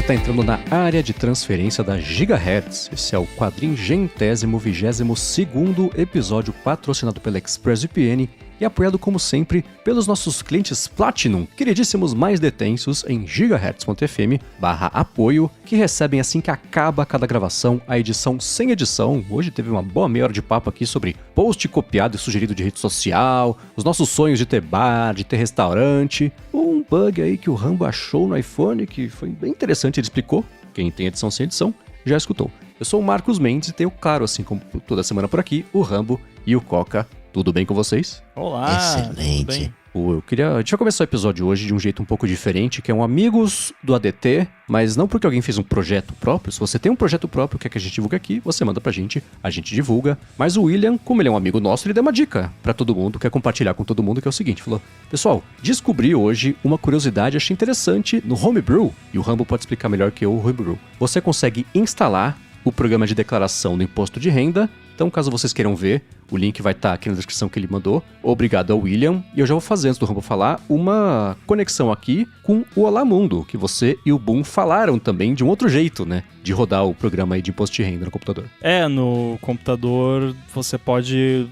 está entrando na área de transferência da Gigahertz. Esse é o 422º episódio patrocinado pela ExpressVPN e apoiado, como sempre, pelos nossos clientes Platinum, queridíssimos mais detensos em gigahertz.fm/apoio, que recebem assim que acaba cada gravação a edição sem edição. Hoje teve uma boa meia hora de papo aqui sobre post copiado e sugerido de rede social, os nossos sonhos de ter bar, de ter restaurante, um bug aí que o Rambo achou no iPhone, que foi bem interessante, ele explicou. Quem tem edição sem edição já escutou. Eu sou o Marcos Mendes e tenho, claro, assim como toda semana por aqui, o Rambo e o Coca. Tudo bem com vocês? Olá! Excelente! Deixa eu começar o episódio hoje de um jeito um pouco diferente, que é um Amigos do ADT, mas não porque alguém fez um projeto próprio. Se você tem um projeto próprio que a gente divulga aqui, você manda pra gente, a gente divulga. Mas o William, como ele é um amigo nosso, ele deu uma dica pra todo mundo, quer compartilhar com todo mundo, que é o seguinte, falou: pessoal, descobri hoje uma curiosidade, achei interessante no Homebrew, e o Rambo pode explicar melhor que eu o Homebrew. Você consegue instalar o programa de declaração do imposto de renda. Então, caso vocês queiram ver, o link vai estar aqui na descrição que ele mandou. Obrigado ao William. E eu já vou fazer, antes do Rambo falar, uma conexão aqui com o Olá Mundo, que você e o Boom falaram também de um outro jeito, né? De rodar o programa aí de imposto de renda no computador. No computador você pode...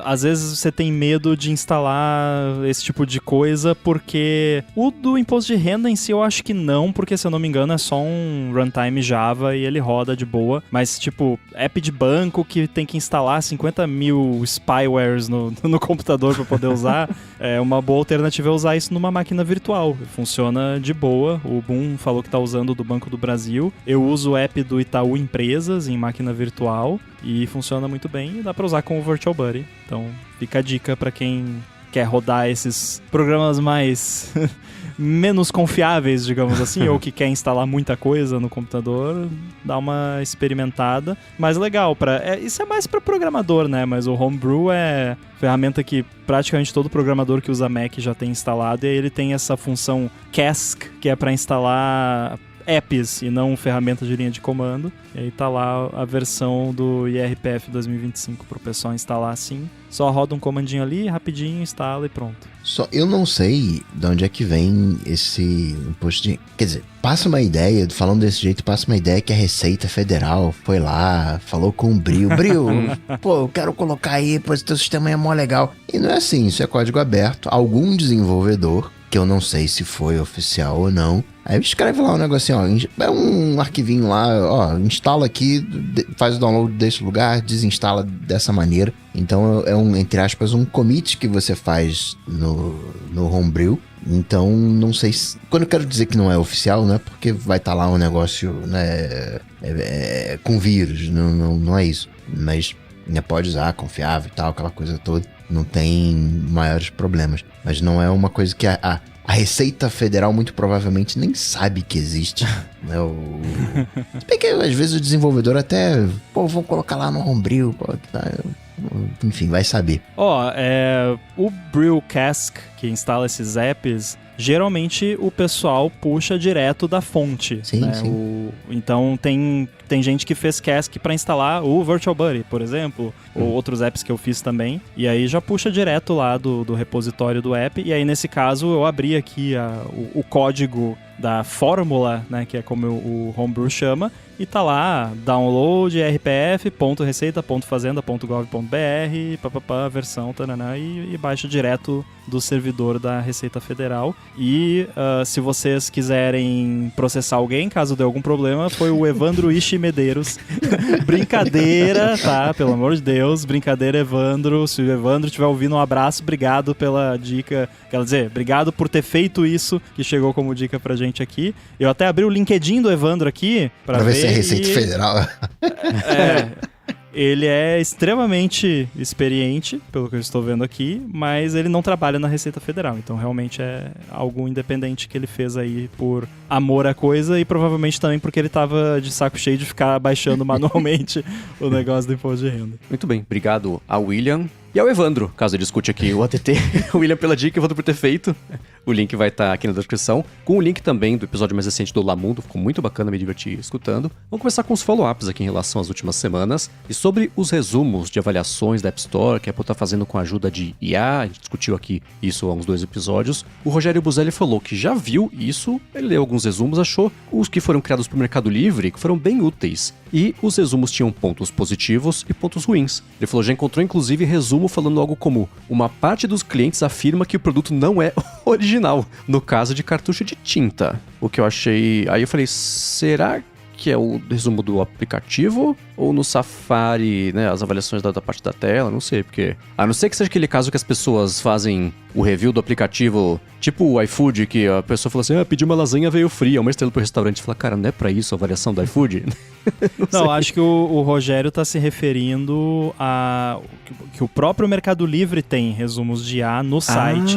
Às vezes você tem medo de instalar esse tipo de coisa, porque o do imposto de renda em si eu acho que não, porque se eu não me engano é só um runtime Java e ele roda de boa. Mas tipo, app de banco que tem que instalar 50 mil spywares no computador para poder usar, uma boa alternativa é usar isso numa máquina virtual. Funciona de boa. O Boom falou que tá usando do Banco do Brasil. Eu uso o app do Itaú Empresas em máquina virtual e funciona muito bem e dá para usar com o Virtual Buddy. Então fica a dica para quem quer rodar esses programas mais menos confiáveis, digamos assim, ou que quer instalar muita coisa no computador, dá uma experimentada. Mas legal, isso é mais para programador, né? Mas o Homebrew é ferramenta que praticamente todo programador que usa Mac já tem instalado, e aí ele tem essa função Cask, que é para instalar apps e não ferramentas de linha de comando. E aí tá lá a versão do IRPF 2025 pro pessoal instalar assim. Só roda um comandinho ali, rapidinho, instala e pronto. Só eu não sei de onde é que vem esse imposto de... Quer dizer, passa uma ideia, falando desse jeito, passa uma ideia que a Receita Federal foi lá, falou com o Bril. Bril, pô, eu quero colocar aí, pois teu sistema é mó legal. E não é assim, isso é código aberto. Algum desenvolvedor, que eu não sei se foi oficial ou não, aí escreve lá um negocinho, ó, é um arquivinho lá, ó, instala aqui, faz o download desse lugar, desinstala dessa maneira. Então é um, entre aspas, um commit que você faz no Homebrew. Então não sei se... Quando eu quero dizer que não é oficial, não é porque vai estar lá um negócio, né, com vírus, não é isso. Mas né, pode usar, confiável e tal, aquela coisa toda. Não tem maiores problemas. Mas não é uma coisa que a Receita Federal muito provavelmente nem sabe que existe. Né? Se bem que às vezes o desenvolvedor até... Pô, vamos colocar lá no Homebrew. Pô, tá, enfim, vai saber. O Brew Cask, que instala esses apps, geralmente o pessoal puxa direto da fonte. Sim, né? sim. Então tem gente que fez Cask para instalar o Virtual Buddy, por exemplo, ou outros apps que eu fiz também. E aí já puxa direto lá do repositório do app. E aí nesse caso eu abri aqui o código da fórmula, né, que é como o Homebrew chama, e tá lá, download rpf.receita.fazenda.gov.br, versão, taraná, e baixa direto do servidor da Receita Federal. E se vocês quiserem processar alguém, caso dê algum problema, foi o Evandro Ishi Medeiros. Brincadeira, tá? Pelo amor de Deus, brincadeira, Evandro. Se o Evandro estiver ouvindo, um abraço, obrigado pela dica. Quer dizer, obrigado por ter feito isso, que chegou como dica pra gente aqui. Eu até abri o LinkedIn do Evandro aqui pra ver se é Receita Federal. Ele é extremamente experiente, pelo que eu estou vendo aqui, mas ele não trabalha na Receita Federal. Então, realmente é algo independente que ele fez aí por amor à coisa e provavelmente também porque ele estava de saco cheio de ficar baixando manualmente o negócio do imposto de renda. Muito bem, obrigado ao William. E ao Evandro, caso ele escute aqui o ATT, o William pela dica, Evandro por ter feito. O link vai estar aqui na descrição, com o link também do episódio mais recente do Lamundo, ficou muito bacana, me diverti escutando. Vamos começar com os follow-ups aqui em relação às últimas semanas, e sobre os resumos de avaliações da App Store, que a Apple está fazendo com a ajuda de IA, a gente discutiu aqui isso há uns 2 episódios. O Rogério Buzelli falou que já viu isso, ele leu alguns resumos, achou os que foram criados para o Mercado Livre, que foram bem úteis. E os resumos tinham pontos positivos e pontos ruins. Ele falou, já encontrou inclusive resumo falando algo como: uma parte dos clientes afirma que o produto não é original, no caso de cartucho de tinta. O que eu achei... Aí eu falei, será que é o resumo do aplicativo ou no Safari, né, as avaliações da parte da tela, não sei, porque... A não ser que seja aquele caso que as pessoas fazem o review do aplicativo, tipo o iFood, que a pessoa fala assim, pedi uma lasanha, veio fria, uma estrela pro restaurante, e fala, cara, não é pra isso a avaliação do iFood? Não, acho que o Rogério tá se referindo a... que o próprio Mercado Livre tem resumos de IA no site.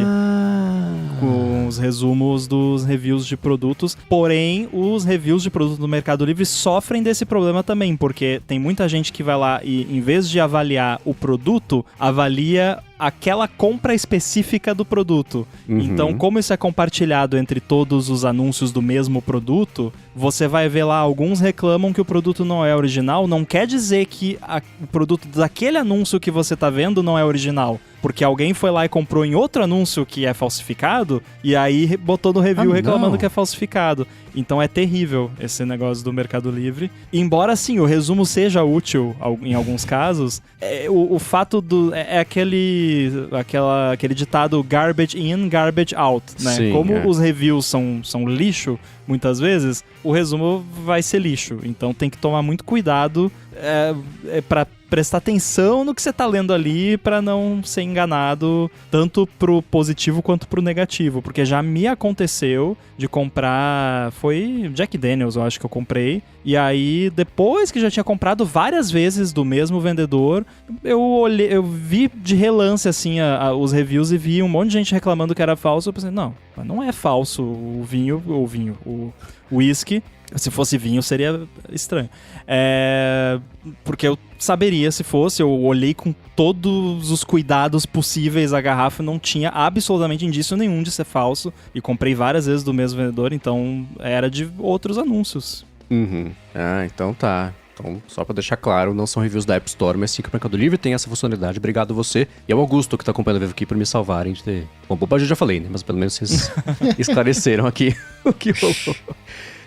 Com os resumos dos reviews de produtos. Porém, os reviews de produtos do Mercado Livre sofrem desse problema também, porque tem muita gente que vai lá e, em vez de avaliar o produto, avalia aquela compra específica do produto. Uhum. Então, como isso é compartilhado entre todos os anúncios do mesmo produto, você vai ver lá, alguns reclamam que o produto não é original, não quer dizer que o produto daquele anúncio que você tá vendo não é original. Porque alguém foi lá e comprou em outro anúncio que é falsificado, e aí botou no review reclamando que é falsificado. Então é terrível esse negócio do Mercado Livre. Embora, sim, o resumo seja útil em alguns casos, o fato do... É aquele ditado garbage in, garbage out, né? Sim, como os reviews são lixo, muitas vezes, o resumo vai ser lixo. Então tem que tomar muito cuidado pra prestar atenção no que você tá lendo ali pra não ser enganado tanto pro positivo quanto pro negativo, porque já me aconteceu de comprar, foi Jack Daniels, eu acho que eu comprei, e aí depois que já tinha comprado várias vezes do mesmo vendedor, eu vi de relance assim os reviews e vi um monte de gente reclamando que era falso, eu pensei, não, mas não é falso o whisky. Se fosse vinho, seria estranho. Porque eu saberia se fosse. Eu olhei com todos os cuidados possíveis a garrafa, não tinha absolutamente indício nenhum de ser falso. E comprei várias vezes do mesmo vendedor, então era de outros anúncios. Uhum. Então tá. Então, só pra deixar claro, não são reviews da App Store, mas sim que o Mercado Livre tem essa funcionalidade. Obrigado você. E é o Augusto que tá acompanhando a Vevo aqui pra me salvarem de ter... Bom, bobagem eu já falei, né? Mas pelo menos vocês esclareceram aqui o que rolou.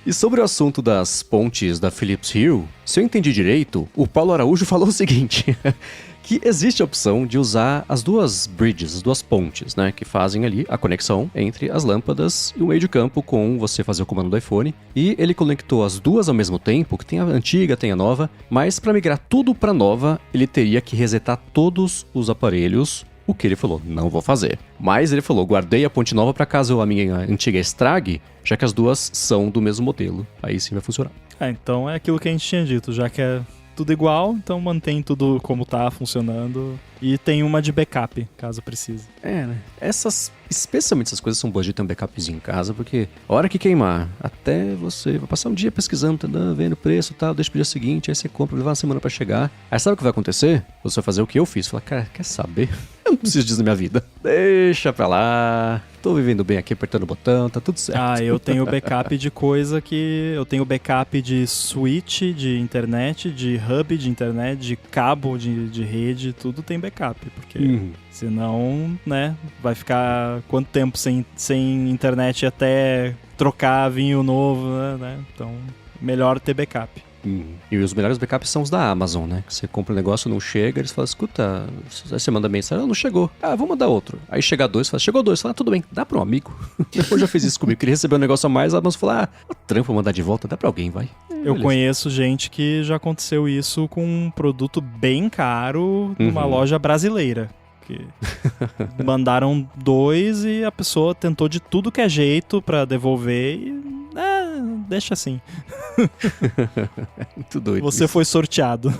E sobre o assunto das pontes da Philips Hue, se eu entendi direito, o Paulo Araújo falou o seguinte, que existe a opção de usar as duas bridges, as duas pontes, né, que fazem ali a conexão entre as lâmpadas e o meio de campo com você fazer o comando do iPhone. E ele conectou as duas ao mesmo tempo, que tem a antiga, tem a nova, mas para migrar tudo para nova, ele teria que resetar todos os aparelhos. O que ele falou, não vou fazer. Mas ele falou, guardei a ponte nova para caso a minha antiga estrague, já que as duas são do mesmo modelo. Aí sim vai funcionar. Então é aquilo que a gente tinha dito, já que é tudo igual, então mantém tudo como tá funcionando. E tem uma de backup, caso precise. Né? Especialmente essas coisas são boas de ter um backupzinho em casa, porque a hora que queimar, até você vai passar um dia pesquisando, vendo o preço e tal, deixa pro dia seguinte, aí você compra, vai levar uma semana pra chegar. Aí sabe o que vai acontecer? Você vai fazer o que eu fiz. Falar, cara, quer saber? Eu não preciso disso na minha vida. Deixa pra lá. Tô vivendo bem aqui, apertando o botão, tá tudo certo. Eu tenho backup de coisa que... Eu tenho backup de switch, de internet, de hub de internet, de cabo de rede, tudo tem backup, porque senão, né, vai ficar quanto tempo sem internet até trocar vinho novo, né? Então, melhor ter backup. E os melhores backups são os da Amazon, né? Que você compra um negócio, não chega, eles falam, escuta, aí você manda mensagem, não chegou. Vou mandar outro. Aí chega dois, fala, chegou dois, fala, tudo bem, dá pra um amigo. Eu já fiz isso comigo, queria receber um negócio a mais, a Amazon falou, trampo mandar de volta, dá pra alguém, vai. Eu conheço gente que já aconteceu isso com um produto bem caro numa loja brasileira. Que mandaram 2 e a pessoa tentou de tudo que é jeito pra devolver e... deixa assim. Muito doido. Você isso. foi sorteado.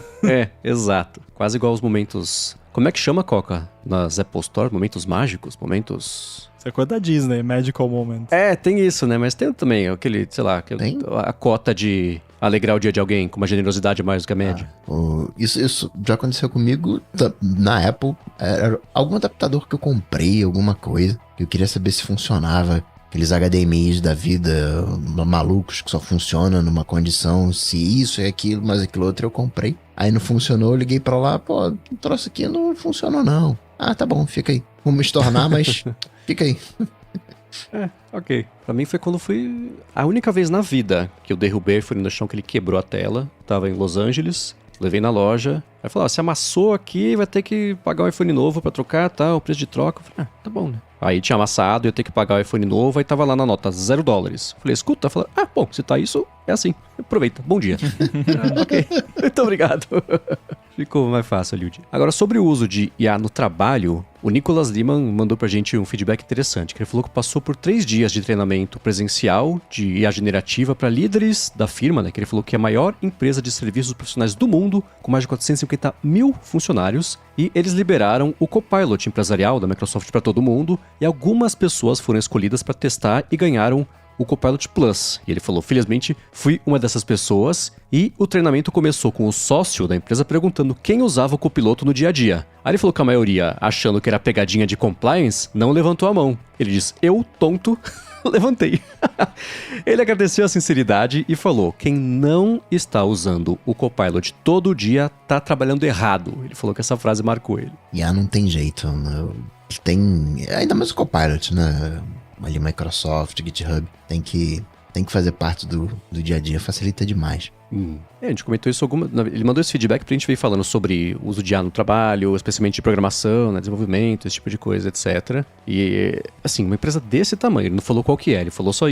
Exato. Quase igual aos momentos... Como é que chama, Coca? Nas Apple Store? Momentos mágicos? Momentos... Isso é coisa da Disney, Magical Moment. Tem isso, né? Mas tem também aquele, sei lá... a cota de alegrar o dia de alguém com uma generosidade mais do que a média? Isso já aconteceu comigo na Apple. Era algum adaptador que eu comprei, alguma coisa, que eu queria saber se funcionava. Aqueles HDMIs da vida malucos que só funcionam numa condição, se isso é aquilo, mas aquilo outro eu comprei. Aí não funcionou, eu liguei pra lá, pô, o troço aqui não funcionou não. Ah, tá bom, fica aí. Vamos me estornar, mas fica aí. Ok. Pra mim foi quando fui... A única vez na vida que eu derrubei o iPhone no chão, que ele quebrou a tela. Tava em Los Angeles, levei na loja. Aí falou, se amassou aqui, vai ter que pagar um iPhone novo pra trocar, tá? O preço de troca. Eu falei, tá bom, né? Aí tinha amassado, ia ter que pagar o iPhone novo, aí tava lá na nota $0. Falei, escuta, falei, bom, se tá isso, é assim. Aproveita, bom dia. Ok, muito obrigado. Ficou mais fácil ali o dia. Agora, sobre o uso de IA no trabalho, o Nicholas Lehman mandou pra gente um feedback interessante, que ele falou que passou por 3 dias de treinamento presencial de IA generativa para líderes da firma, né? Que ele falou que é a maior empresa de serviços profissionais do mundo, com mais de 450 mil funcionários, e eles liberaram o Copilot empresarial da Microsoft para todo mundo, e algumas pessoas foram escolhidas para testar e ganharam o Copilot Plus. E ele falou, felizmente, fui uma dessas pessoas, e o treinamento começou com o sócio da empresa perguntando quem usava o copiloto no dia a dia. Aí ele falou que a maioria, achando que era pegadinha de compliance, não levantou a mão. Ele disse, eu, tonto, levantei. Ele agradeceu a sinceridade e falou, quem não está usando o Copilot todo dia tá trabalhando errado. Ele falou que essa frase marcou ele. Não tem jeito, né? Tem... Ainda mais o Copilot, né? Ali Microsoft, GitHub, tem que fazer parte do dia a dia, facilita demais. A gente comentou isso ele mandou esse feedback pra gente vir falando sobre o uso de IA no trabalho, especialmente de programação, né, desenvolvimento, esse tipo de coisa, etc. E, assim, uma empresa desse tamanho, ele não falou qual que é, ele falou só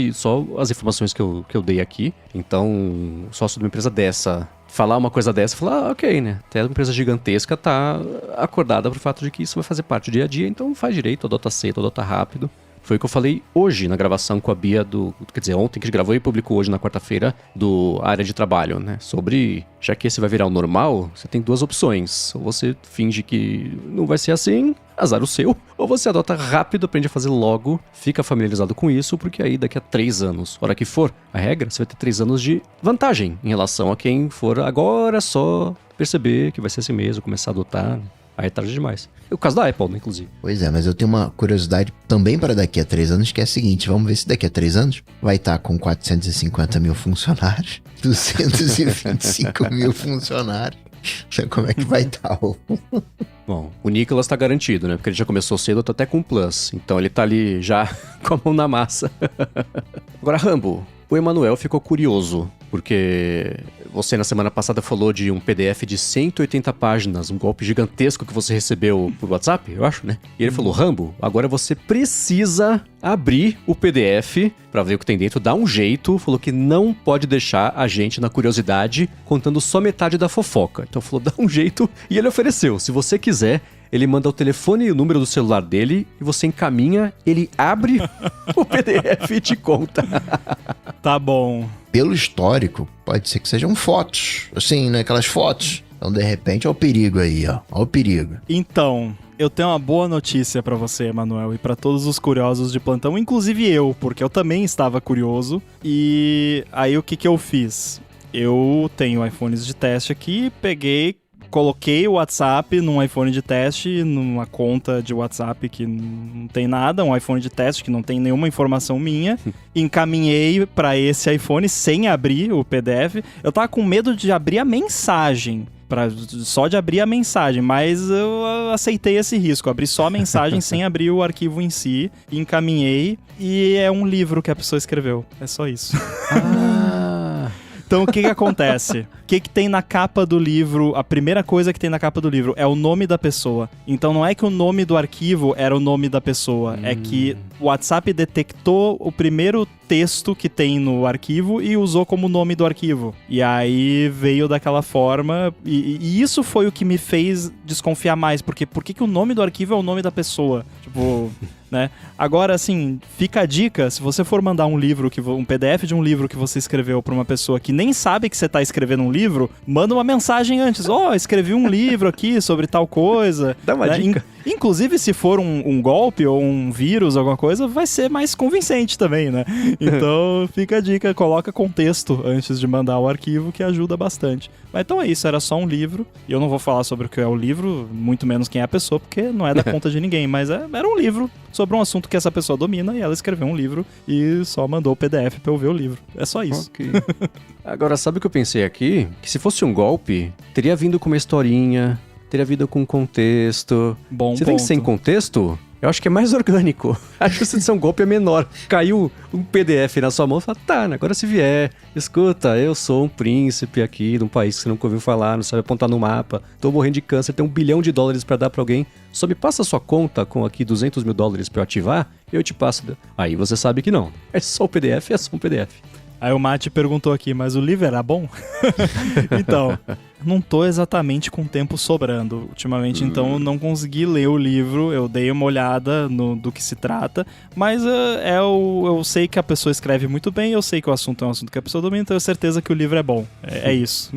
as informações que eu dei aqui. Então, sócio de uma empresa dessa, falar uma coisa dessa, falar, ok, né? Até uma empresa gigantesca tá acordada pro fato de que isso vai fazer parte do dia a dia, então faz direito, adota cedo, adota rápido. Foi o que eu falei hoje na gravação com a Bia quer dizer, ontem que a gente gravou e publicou hoje na quarta-feira do área de trabalho, né? Sobre, já que esse vai virar o normal, você tem 2 opções. Ou você finge que não vai ser assim, azar o seu. Ou você adota rápido, aprende a fazer logo, fica familiarizado com isso, porque aí daqui a 3 anos, hora que for a regra, você vai ter 3 anos de vantagem em relação a quem for agora só perceber que vai ser assim mesmo, começar a adotar. Aí é tarde demais. É o caso da Apple, né, inclusive. Pois é, mas eu tenho uma curiosidade também para daqui a 3 anos, que é a seguinte, vamos ver se daqui a 3 anos vai estar com 450 mil funcionários, 225 mil funcionários. Como é que vai estar? Bom, o Nicholas tá garantido, né? Porque ele já começou cedo, tá até com Plus. Então ele tá ali já com a mão na massa. Agora, Rambo, o Emanuel ficou curioso, porque você na semana passada falou de um PDF de 180 páginas, um golpe gigantesco que você recebeu por WhatsApp, eu acho, né? E ele falou, Rambo, agora você precisa abrir o PDF pra ver o que tem dentro, dar um jeito, falou que não pode deixar a gente na curiosidade contando só metade da fofoca. Então falou, dá um jeito, e ele ofereceu, se você quiser, ele manda o telefone e o número do celular dele e você encaminha, ele abre o PDF e te conta. Tá bom. Pelo histórico, pode ser que sejam fotos, assim, né? Aquelas fotos. Então, de repente, olha o perigo aí, ó. Olha o perigo. Então, eu tenho uma boa notícia pra você, Emanuel, e pra todos os curiosos de plantão, inclusive eu, porque eu também estava curioso. E aí, o que eu fiz? Eu tenho iPhones de teste aqui, coloquei o WhatsApp num iPhone de teste, numa conta de WhatsApp que não tem nada, um iPhone de teste que não tem nenhuma informação minha, encaminhei pra esse iPhone sem abrir o PDF. Eu tava com medo de abrir a mensagem, só de abrir a mensagem, mas eu aceitei esse risco, abri só a mensagem sem abrir o arquivo em si, encaminhei, e é um livro que a pessoa escreveu, é só isso. Então, o que acontece? O que tem na capa do livro? A primeira coisa que tem na capa do livro é o nome da pessoa. Então, não é que o nome do arquivo era o nome da pessoa. É que o WhatsApp detectou o primeiro texto que tem no arquivo e usou como nome do arquivo. E aí veio daquela forma. E isso foi o que me fez desconfiar mais. Porque por que o nome do arquivo é o nome da pessoa? Tipo... né? Agora, assim, fica a dica, se você for mandar um PDF de um livro que você escreveu pra uma pessoa que nem sabe que você tá escrevendo um livro, manda uma mensagem antes. Escrevi um livro aqui sobre tal coisa. Dá uma dica. Inclusive, se for um golpe ou um vírus, alguma coisa, vai ser mais convincente também, né? Então, fica a dica, coloca contexto antes de mandar o arquivo, que ajuda bastante. Mas então é isso, era só um livro. E eu não vou falar sobre o que é o livro, muito menos quem é a pessoa, porque não é da conta de ninguém. Mas era um livro sobre um assunto que essa pessoa domina, e ela escreveu um livro e só mandou o PDF pra eu ver o livro. É só isso. Okay. Agora, sabe o que eu pensei aqui? Que se fosse um golpe, teria vindo com uma historinha, teria vindo com contexto. Bom Se tem sem contexto, eu acho que é mais orgânico. A chance de ser um golpe é menor. Caiu um PDF na sua mão e fala, tá, agora se vier, escuta, eu sou um príncipe aqui de um país que você nunca ouviu falar, não sabe apontar no mapa, tô morrendo de câncer, tem $1 bilhão pra dar pra alguém, só me passa a sua conta com aqui $200 mil pra eu ativar, eu te passo. Aí você sabe que não. É só um PDF, é só um PDF. Aí o Mate perguntou aqui, mas o livro era bom? Então, não tô exatamente com tempo sobrando ultimamente, então não consegui ler o livro, eu dei uma olhada do que se trata, mas eu sei que a pessoa escreve muito bem, eu sei que o assunto é um assunto que a pessoa domina, então eu tenho certeza que o livro é bom, é isso.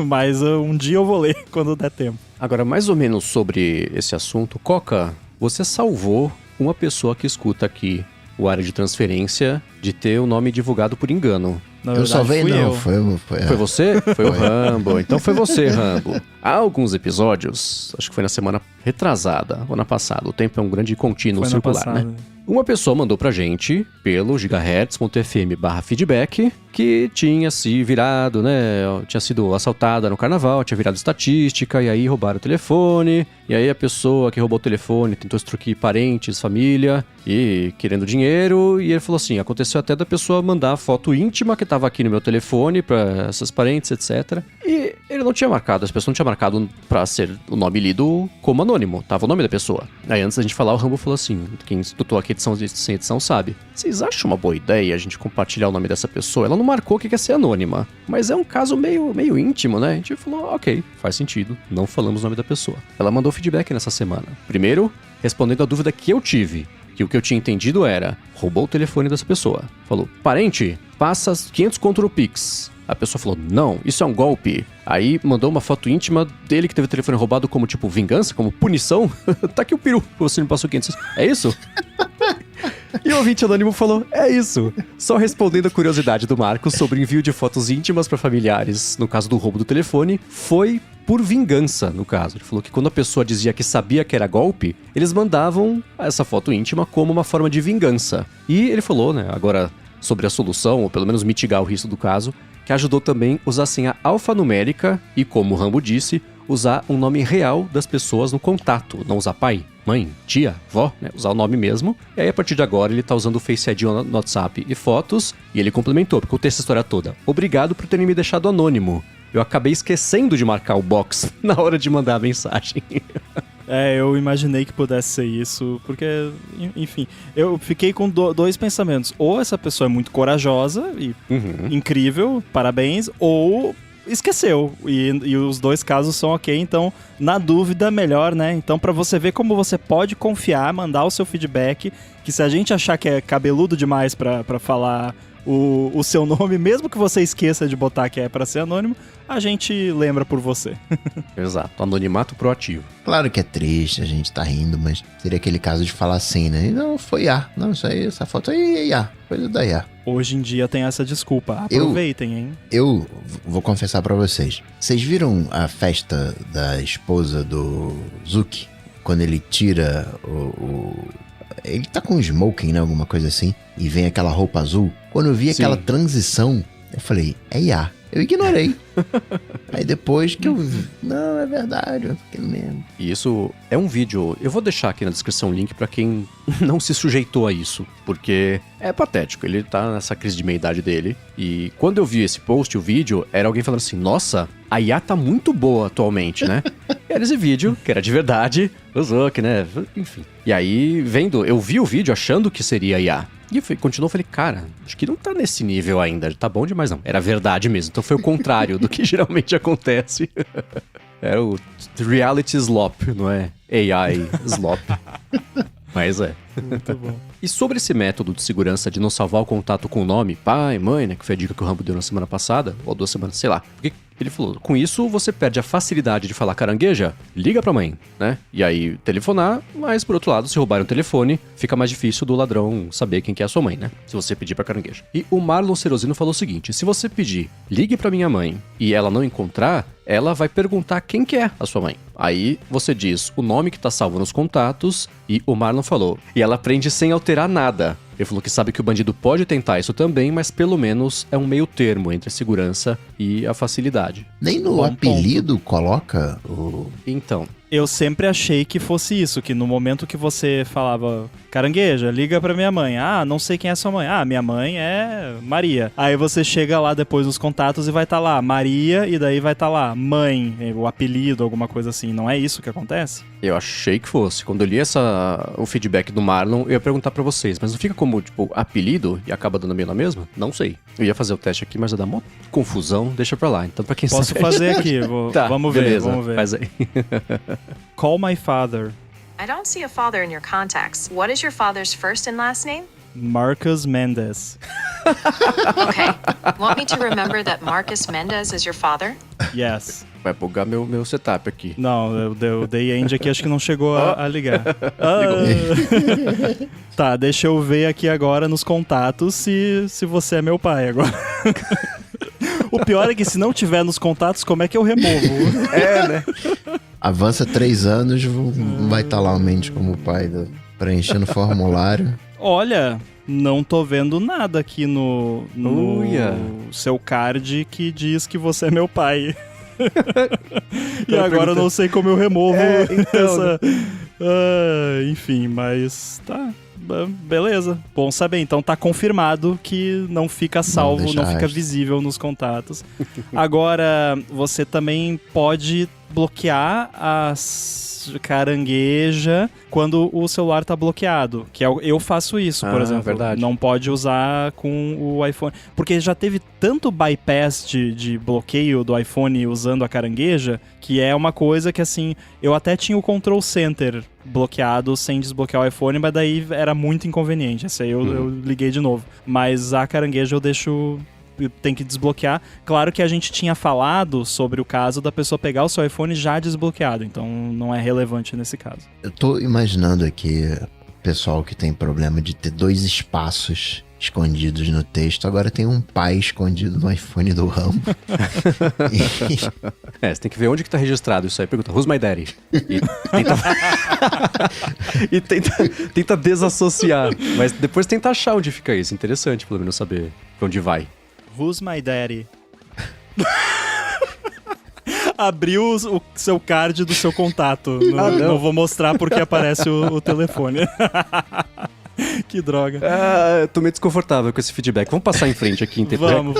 Mas um dia eu vou ler quando der tempo. Agora, mais ou menos sobre esse assunto, Coca, você salvou uma pessoa que escuta aqui o Área de Transferência de ter o nome divulgado por engano. Eu salvei, não. Foi você? Foi o Rambo. Então foi você, Rambo. Há alguns episódios, acho que foi na semana retrasada, ou na passada, o tempo é um grande contínuo circular, né? Uma pessoa mandou pra gente, pelo gigahertz.fm/feedback, que tinha se virado, né? Tinha sido assaltada no carnaval, tinha virado estatística, e aí roubaram o telefone. E aí a pessoa que roubou o telefone tentou extorquir parentes, família, e querendo dinheiro. E ele falou assim, aconteceu até da pessoa mandar a foto íntima que tava aqui no meu telefone pra essas parentes, etc. E ele não tinha marcado, as pessoas não tinham marcado pra ser o nome lido como anônimo, tava o nome da pessoa. Aí antes da gente falar, o Rambo falou assim, quem escutou aqui edição sem edição sabe, vocês acham uma boa ideia a gente compartilhar o nome dessa pessoa? Ela não marcou que quer ser anônima, mas é um caso meio íntimo, né? A gente falou, ok, faz sentido, não falamos o nome da pessoa. Ela mandou feedback nessa semana. Primeiro, respondendo a dúvida que eu tive, que o que eu tinha entendido era, roubou o telefone dessa pessoa. Falou, parente, passa 500 contra o Pix. A pessoa falou, não, isso é um golpe. Aí mandou uma foto íntima dele que teve o telefone roubado como, tipo, vingança, como punição. Tá aqui o peru, você me passou 500. É isso? E o ouvinte anônimo falou, é isso. Só respondendo a curiosidade do Marcos sobre envio de fotos íntimas para familiares, no caso do roubo do telefone, foi por vingança, no caso. Ele falou que quando a pessoa dizia que sabia que era golpe, eles mandavam essa foto íntima como uma forma de vingança. E ele falou, né, agora sobre a solução, ou pelo menos mitigar o risco do caso, que ajudou também usar a senha alfanumérica e, como o Rambo disse, usar um nome real das pessoas no contato, não usar pai, mãe, tia, vó, né? Usar o nome mesmo. E aí, a partir de agora, ele tá usando o Face ID no WhatsApp e fotos, e ele complementou, porque eu tenho essa história toda. Obrigado por terem me deixado anônimo. Eu acabei esquecendo de marcar o box na hora de mandar a mensagem. Eu imaginei que pudesse ser isso, porque, enfim, eu fiquei com dois pensamentos. Ou essa pessoa é muito corajosa e incrível, parabéns, ou esqueceu. E os dois casos são ok, então, na dúvida, melhor, né? Então, pra você ver como você pode confiar, mandar o seu feedback, que se a gente achar que é cabeludo demais pra falar o seu nome, mesmo que você esqueça de botar que é pra ser anônimo, a gente lembra por você. Exato, anonimato proativo. Claro que é triste, a gente tá rindo, mas seria aquele caso de falar assim, né? Não, foi IA. Não, isso aí, essa foto aí é IA. Coisa da IA. Hoje em dia tem essa desculpa. Aproveitem, hein? Eu vou confessar pra vocês. Vocês viram a festa da esposa do Zuki? Quando ele tira ele tá com um smoking, né? Alguma coisa assim. E vem aquela roupa azul. Quando eu vi aquela transição, eu falei, é IA. Eu ignorei. Aí depois que eu vi, não, é verdade, eu fiquei mesmo. E isso é um vídeo, eu vou deixar aqui na descrição o link pra quem não se sujeitou a isso, porque é patético, ele tá nessa crise de meia-idade dele, e quando eu vi esse post, o vídeo, era alguém falando assim, nossa, a IA tá muito boa atualmente, né? Era esse vídeo, que era de verdade, o Zuck, né? Enfim. E aí, eu vi o vídeo achando que seria IA. E eu continuou, falei, cara, acho que não tá nesse nível ainda, tá bom demais não. Era verdade mesmo, então foi o contrário do que geralmente acontece. Era o reality slop, não é AI slop. Mas é. Muito bom. E sobre esse método de segurança de não salvar o contato com o nome, pai, mãe, né, que foi a dica que o Rambo deu na semana passada, ou 2 semanas, sei lá. Porque ele falou, com isso você perde a facilidade de falar carangueja, liga pra mãe, né? E aí telefonar, mas por outro lado, se roubarem o telefone, fica mais difícil do ladrão saber quem que é a sua mãe, né? Se você pedir pra carangueja. E o Marlon Cerosino falou o seguinte, se você pedir, ligue pra minha mãe, e ela não encontrar, ela vai perguntar quem que é a sua mãe. Aí você diz o nome que tá salvo nos contatos e o Marlon falou. E ela aprende sem alterar nada. Ele falou que sabe que o bandido pode tentar isso também, mas pelo menos é um meio termo entre a segurança e a facilidade. Nem no Bom apelido coloca o... Então, Eu sempre achei que fosse isso, que no momento que você falava carangueja, liga pra minha mãe. Ah, não sei quem é sua mãe. Ah, minha mãe é Maria. Aí você chega lá depois nos contatos e vai estar lá Maria e daí vai estar lá mãe, o apelido, alguma coisa assim. Não é isso que acontece? eu achei que fosse. Quando eu li o feedback do Marlon, eu ia perguntar pra vocês, mas não fica como, tipo, apelido e acaba dando meio na mesma? Não sei. Eu ia fazer o teste aqui, mas ia dar uma confusão, deixa pra lá. Então, pra quem Posso sabe... fazer aqui, Tá, vamos beleza, ver. faz aí. Call my father, I don't see a father in your contacts. What is your father's first and last name? Marcus Mendes. Okay. Want me to remember that Marcus Mendez is your father? Yes. Vai bugar meu setup aqui. Não, eu dei end aqui, acho que não chegou a ligar. Ah. Tá, deixa eu ver aqui agora nos contatos se você é meu pai agora. O pior é que se não tiver nos contatos, como é que eu removo? É, né? Avança 3 anos, vai estar lá o Mendes como pai, preenchendo o formulário. Olha, não tô vendo nada aqui no Uia. seu card que diz que você é meu pai. E agora eu não sei como eu removo essa... enfim, mas tá... Beleza, bom saber. Então tá confirmado que não fica salvo, não fica visível nos contatos. Agora, você também pode bloquear as carangueja quando o celular tá bloqueado, que eu faço isso, por exemplo. Verdade. Não pode usar com o iPhone, porque já teve tanto bypass de bloqueio do iPhone usando a carangueja, que é uma coisa que, assim, eu até tinha o Control Center bloqueado sem desbloquear o iPhone, mas daí era muito inconveniente. Esse aí eu liguei de novo. Mas a carangueja tem que desbloquear. Claro que a gente tinha falado sobre o caso da pessoa pegar o seu iPhone já desbloqueado, então não é relevante nesse caso. Eu tô imaginando aqui pessoal que tem problema de ter 2 espaços escondidos no texto, agora tem um pai escondido no iPhone do Rambo. Você tem que ver onde que tá registrado isso aí. Pergunta, who's my daddy? E tenta desassociar. Mas depois tenta achar onde fica isso. Interessante, pelo menos, saber pra onde vai. Who's my daddy? Abriu o seu card do seu contato. Não vou mostrar porque aparece o telefone. Que droga. Eu tô meio desconfortável com esse feedback. Vamos passar em frente aqui, entendeu? Vamos.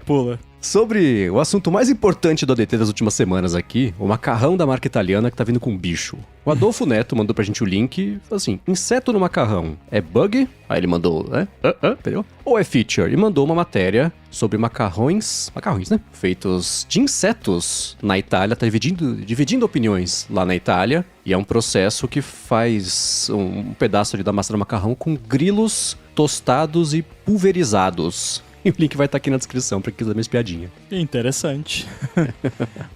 Pula. Sobre o assunto mais importante do ADT das últimas semanas aqui, o macarrão da marca italiana que tá vindo com bicho. O Adolfo Neto mandou pra gente o link e falou assim, inseto no macarrão é bug? Aí ele mandou, né? Entendeu? Ou é feature? E mandou uma matéria sobre macarrões, né? Feitos de insetos na Itália, tá dividindo opiniões lá na Itália. E é um processo que faz um pedaço ali da massa do macarrão com grilos tostados e pulverizados. E o link vai estar aqui na descrição pra quem quiser mais piadinha. Interessante.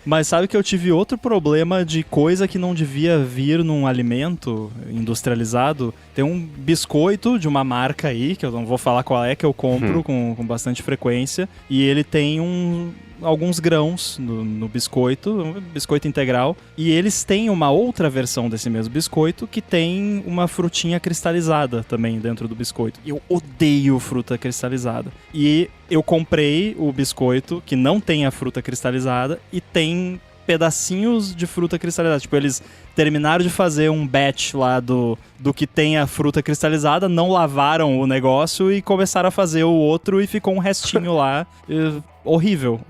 Mas sabe que eu tive outro problema de coisa que não devia vir num alimento industrializado? Tem um biscoito de uma marca aí, que eu não vou falar qual é, que eu compro com bastante frequência. E ele tem alguns grãos no biscoito, um biscoito integral. E eles têm uma outra versão desse mesmo biscoito que tem uma frutinha cristalizada também dentro do biscoito. Eu odeio fruta cristalizada. E eu comprei o biscoito que não tem a fruta cristalizada e tem pedacinhos de fruta cristalizada. Tipo, eles terminaram de fazer um batch lá do que tem a fruta cristalizada, não lavaram o negócio e começaram a fazer o outro e ficou um restinho lá. Horrível.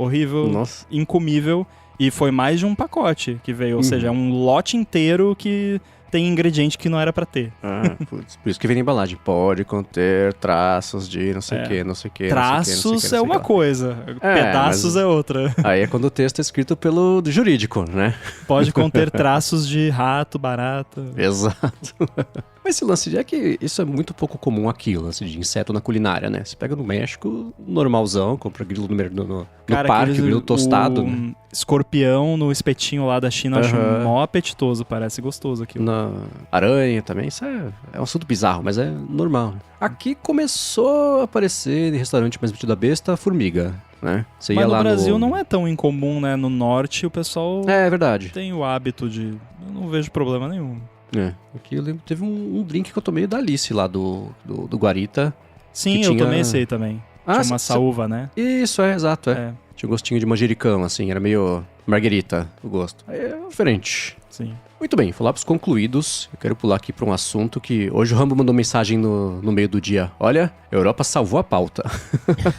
Nossa. Incomível. E foi mais de um pacote que veio, ou seja, um lote inteiro que tem ingrediente que não era pra ter. Putz, por isso que vem na embalagem. Pode conter traços de não sei o que, não sei o que. Traços é uma coisa, pedaços é outra. Aí é quando o texto é escrito pelo jurídico, né? Pode conter traços de rato, barata. Exato. Mas esse lance é que isso é muito pouco comum aqui, o lance de inseto na culinária, né? Você pega no México, normalzão, compra grilo no parque, grilo tostado, né? Escorpião no espetinho lá da China, eu acho mó apetitoso, parece gostoso aqui. Na aranha também, isso é um assunto bizarro, mas é normal. Aqui começou a aparecer em restaurante mais metido da besta, formiga, né? Você mas ia no lá Brasil não é tão incomum, né? No norte o pessoal é verdade. Tem o hábito de... Eu não vejo problema nenhum. Aqui eu lembro, teve um drink que eu tomei da Alice lá do Guarita. Sim, eu tomei esse aí também. Tinha uma saúva, né? Isso, exato, Tinha um gostinho de manjericão, assim, era meio marguerita o gosto. Aí é diferente. Sim. Muito bem, falar-pros concluídos. Eu quero pular aqui pra um assunto que hoje o Rambo mandou mensagem no meio do dia. Olha, a Europa salvou a pauta.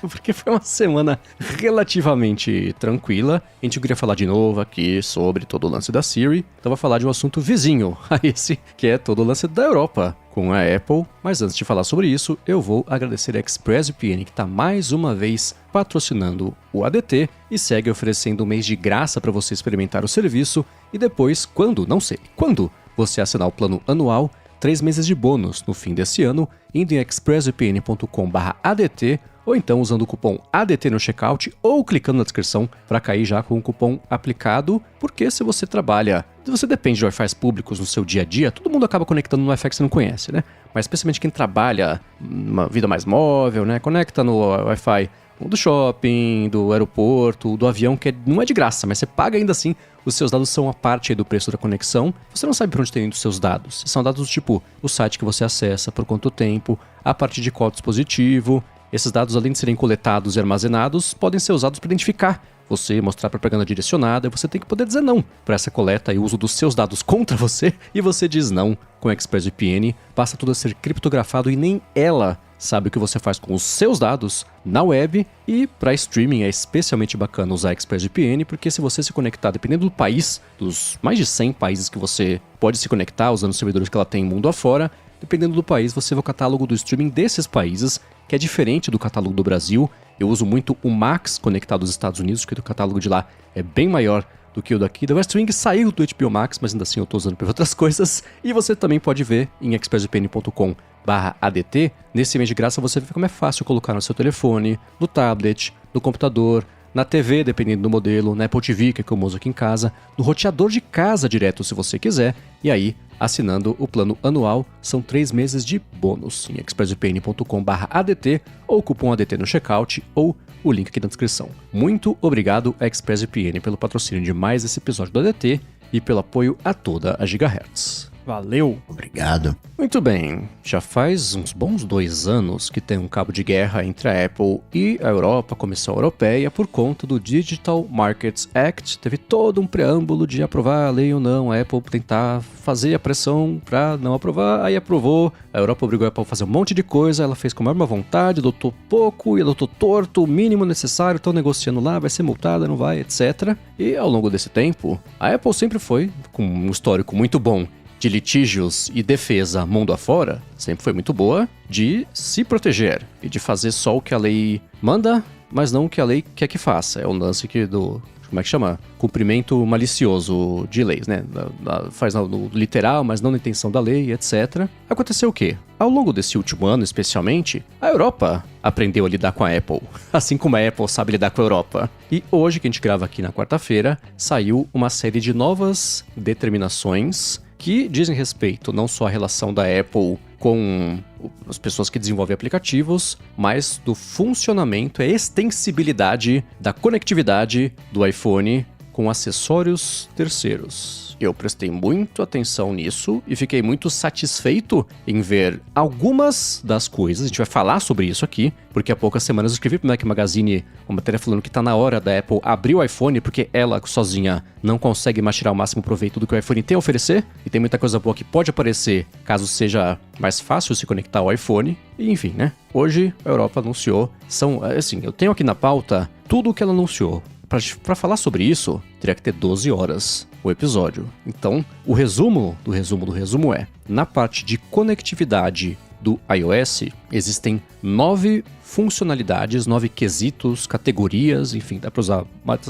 Porque foi uma semana relativamente tranquila. A gente queria falar de novo aqui sobre todo o lance da Siri. Então vou falar de um assunto vizinho a esse, que é todo o lance da Europa com a Apple. Mas antes de falar sobre isso, eu vou agradecer a ExpressVPN, que está mais uma vez patrocinando o ADT e segue oferecendo um mês de graça para você experimentar o serviço e depois, quando você assinar o plano anual, 3 meses de bônus no fim desse ano, indo em expressvpn.com/ADT ou então usando o cupom ADT no checkout ou clicando na descrição para cair já com o cupom aplicado, porque se você depende de Wi-Fi públicos no seu dia a dia, todo mundo acaba conectando no Wi-Fi que você não conhece, né? Mas especialmente quem trabalha uma vida mais móvel, né? Conecta no Wi-Fi do shopping, do aeroporto, do avião, que não é de graça, mas você paga ainda assim. Os seus dados são a parte aí do preço da conexão. Você não sabe para onde estão indo os seus dados. São dados do tipo o site que você acessa, por quanto tempo, a partir de qual dispositivo. Esses dados, além de serem coletados e armazenados, podem ser usados para identificar você, mostrar propaganda direcionada, e você tem que poder dizer não para essa coleta e uso dos seus dados contra você, e você diz não com a ExpressVPN, passa tudo a ser criptografado e nem ela sabe o que você faz com os seus dados na web, e para streaming é especialmente bacana usar a ExpressVPN, porque se você se conectar, dependendo do país, dos mais de 100 países que você pode se conectar usando os servidores que ela tem mundo afora, dependendo do país, você vê o catálogo do streaming desses países, que é diferente do catálogo do Brasil. Eu uso muito o Max conectado aos Estados Unidos, porque o catálogo de lá é bem maior do que o daqui. The West Wing saiu do HBO Max, mas ainda assim eu estou usando para outras coisas. E você também pode ver em expressvpn.com/ADT. Nesse mês de graça você vê como é fácil colocar no seu telefone, no tablet, no computador, na TV, dependendo do modelo, na Apple TV, que é como eu uso aqui em casa, no roteador de casa direto, se você quiser. E aí, assinando o plano anual, são 3 meses de bônus em expressvpn.com/ADT ou o cupom ADT no checkout ou o link aqui na descrição. Muito obrigado a ExpressVPN pelo patrocínio de mais esse episódio do ADT e pelo apoio a toda a Gigahertz. Valeu! Obrigado. Muito bem, já faz uns bons 2 anos que tem um cabo de guerra entre a Apple e a Europa, a Comissão Europeia, por conta do Digital Markets Act. Teve todo um preâmbulo de aprovar a lei ou não, a Apple tentar fazer a pressão para não aprovar, aí aprovou, a Europa obrigou a Apple a fazer um monte de coisa, ela fez com a maior má vontade, adotou pouco e adotou torto, o mínimo necessário, estão negociando lá, vai ser multada, não vai, etc. E ao longo desse tempo, a Apple sempre foi, com um histórico muito bom de litígios e defesa mundo afora, sempre foi muito boa de se proteger e de fazer só o que a lei manda, mas não o que a lei quer que faça. É o lance que como é que chama? Cumprimento malicioso de leis, né? Faz no literal, mas não na intenção da lei, etc. Aconteceu o quê? Ao longo desse último ano, especialmente, a Europa aprendeu a lidar com a Apple, assim como a Apple sabe lidar com a Europa. E hoje, que a gente grava aqui na quarta-feira, saiu uma série de novas determinações que dizem respeito não só à relação da Apple com as pessoas que desenvolvem aplicativos, mas do funcionamento e extensibilidade da conectividade do iPhone com acessórios terceiros. Eu prestei muito atenção nisso e fiquei muito satisfeito em ver algumas das coisas. A gente vai falar sobre isso aqui, porque há poucas semanas eu escrevi pro Mac Magazine uma matéria falando que tá na hora da Apple abrir o iPhone, porque ela sozinha não consegue mais tirar o máximo proveito do que o iPhone tem a oferecer, e tem muita coisa boa que pode aparecer caso seja mais fácil se conectar ao iPhone. E enfim, né? Hoje a Europa anunciou, eu tenho aqui na pauta tudo o que ela anunciou. pra falar sobre isso, teria que ter 12 horas o episódio. Então, o resumo é, na parte de conectividade do iOS, existem 9 funcionalidades, 9 quesitos, categorias, enfim, dá para usar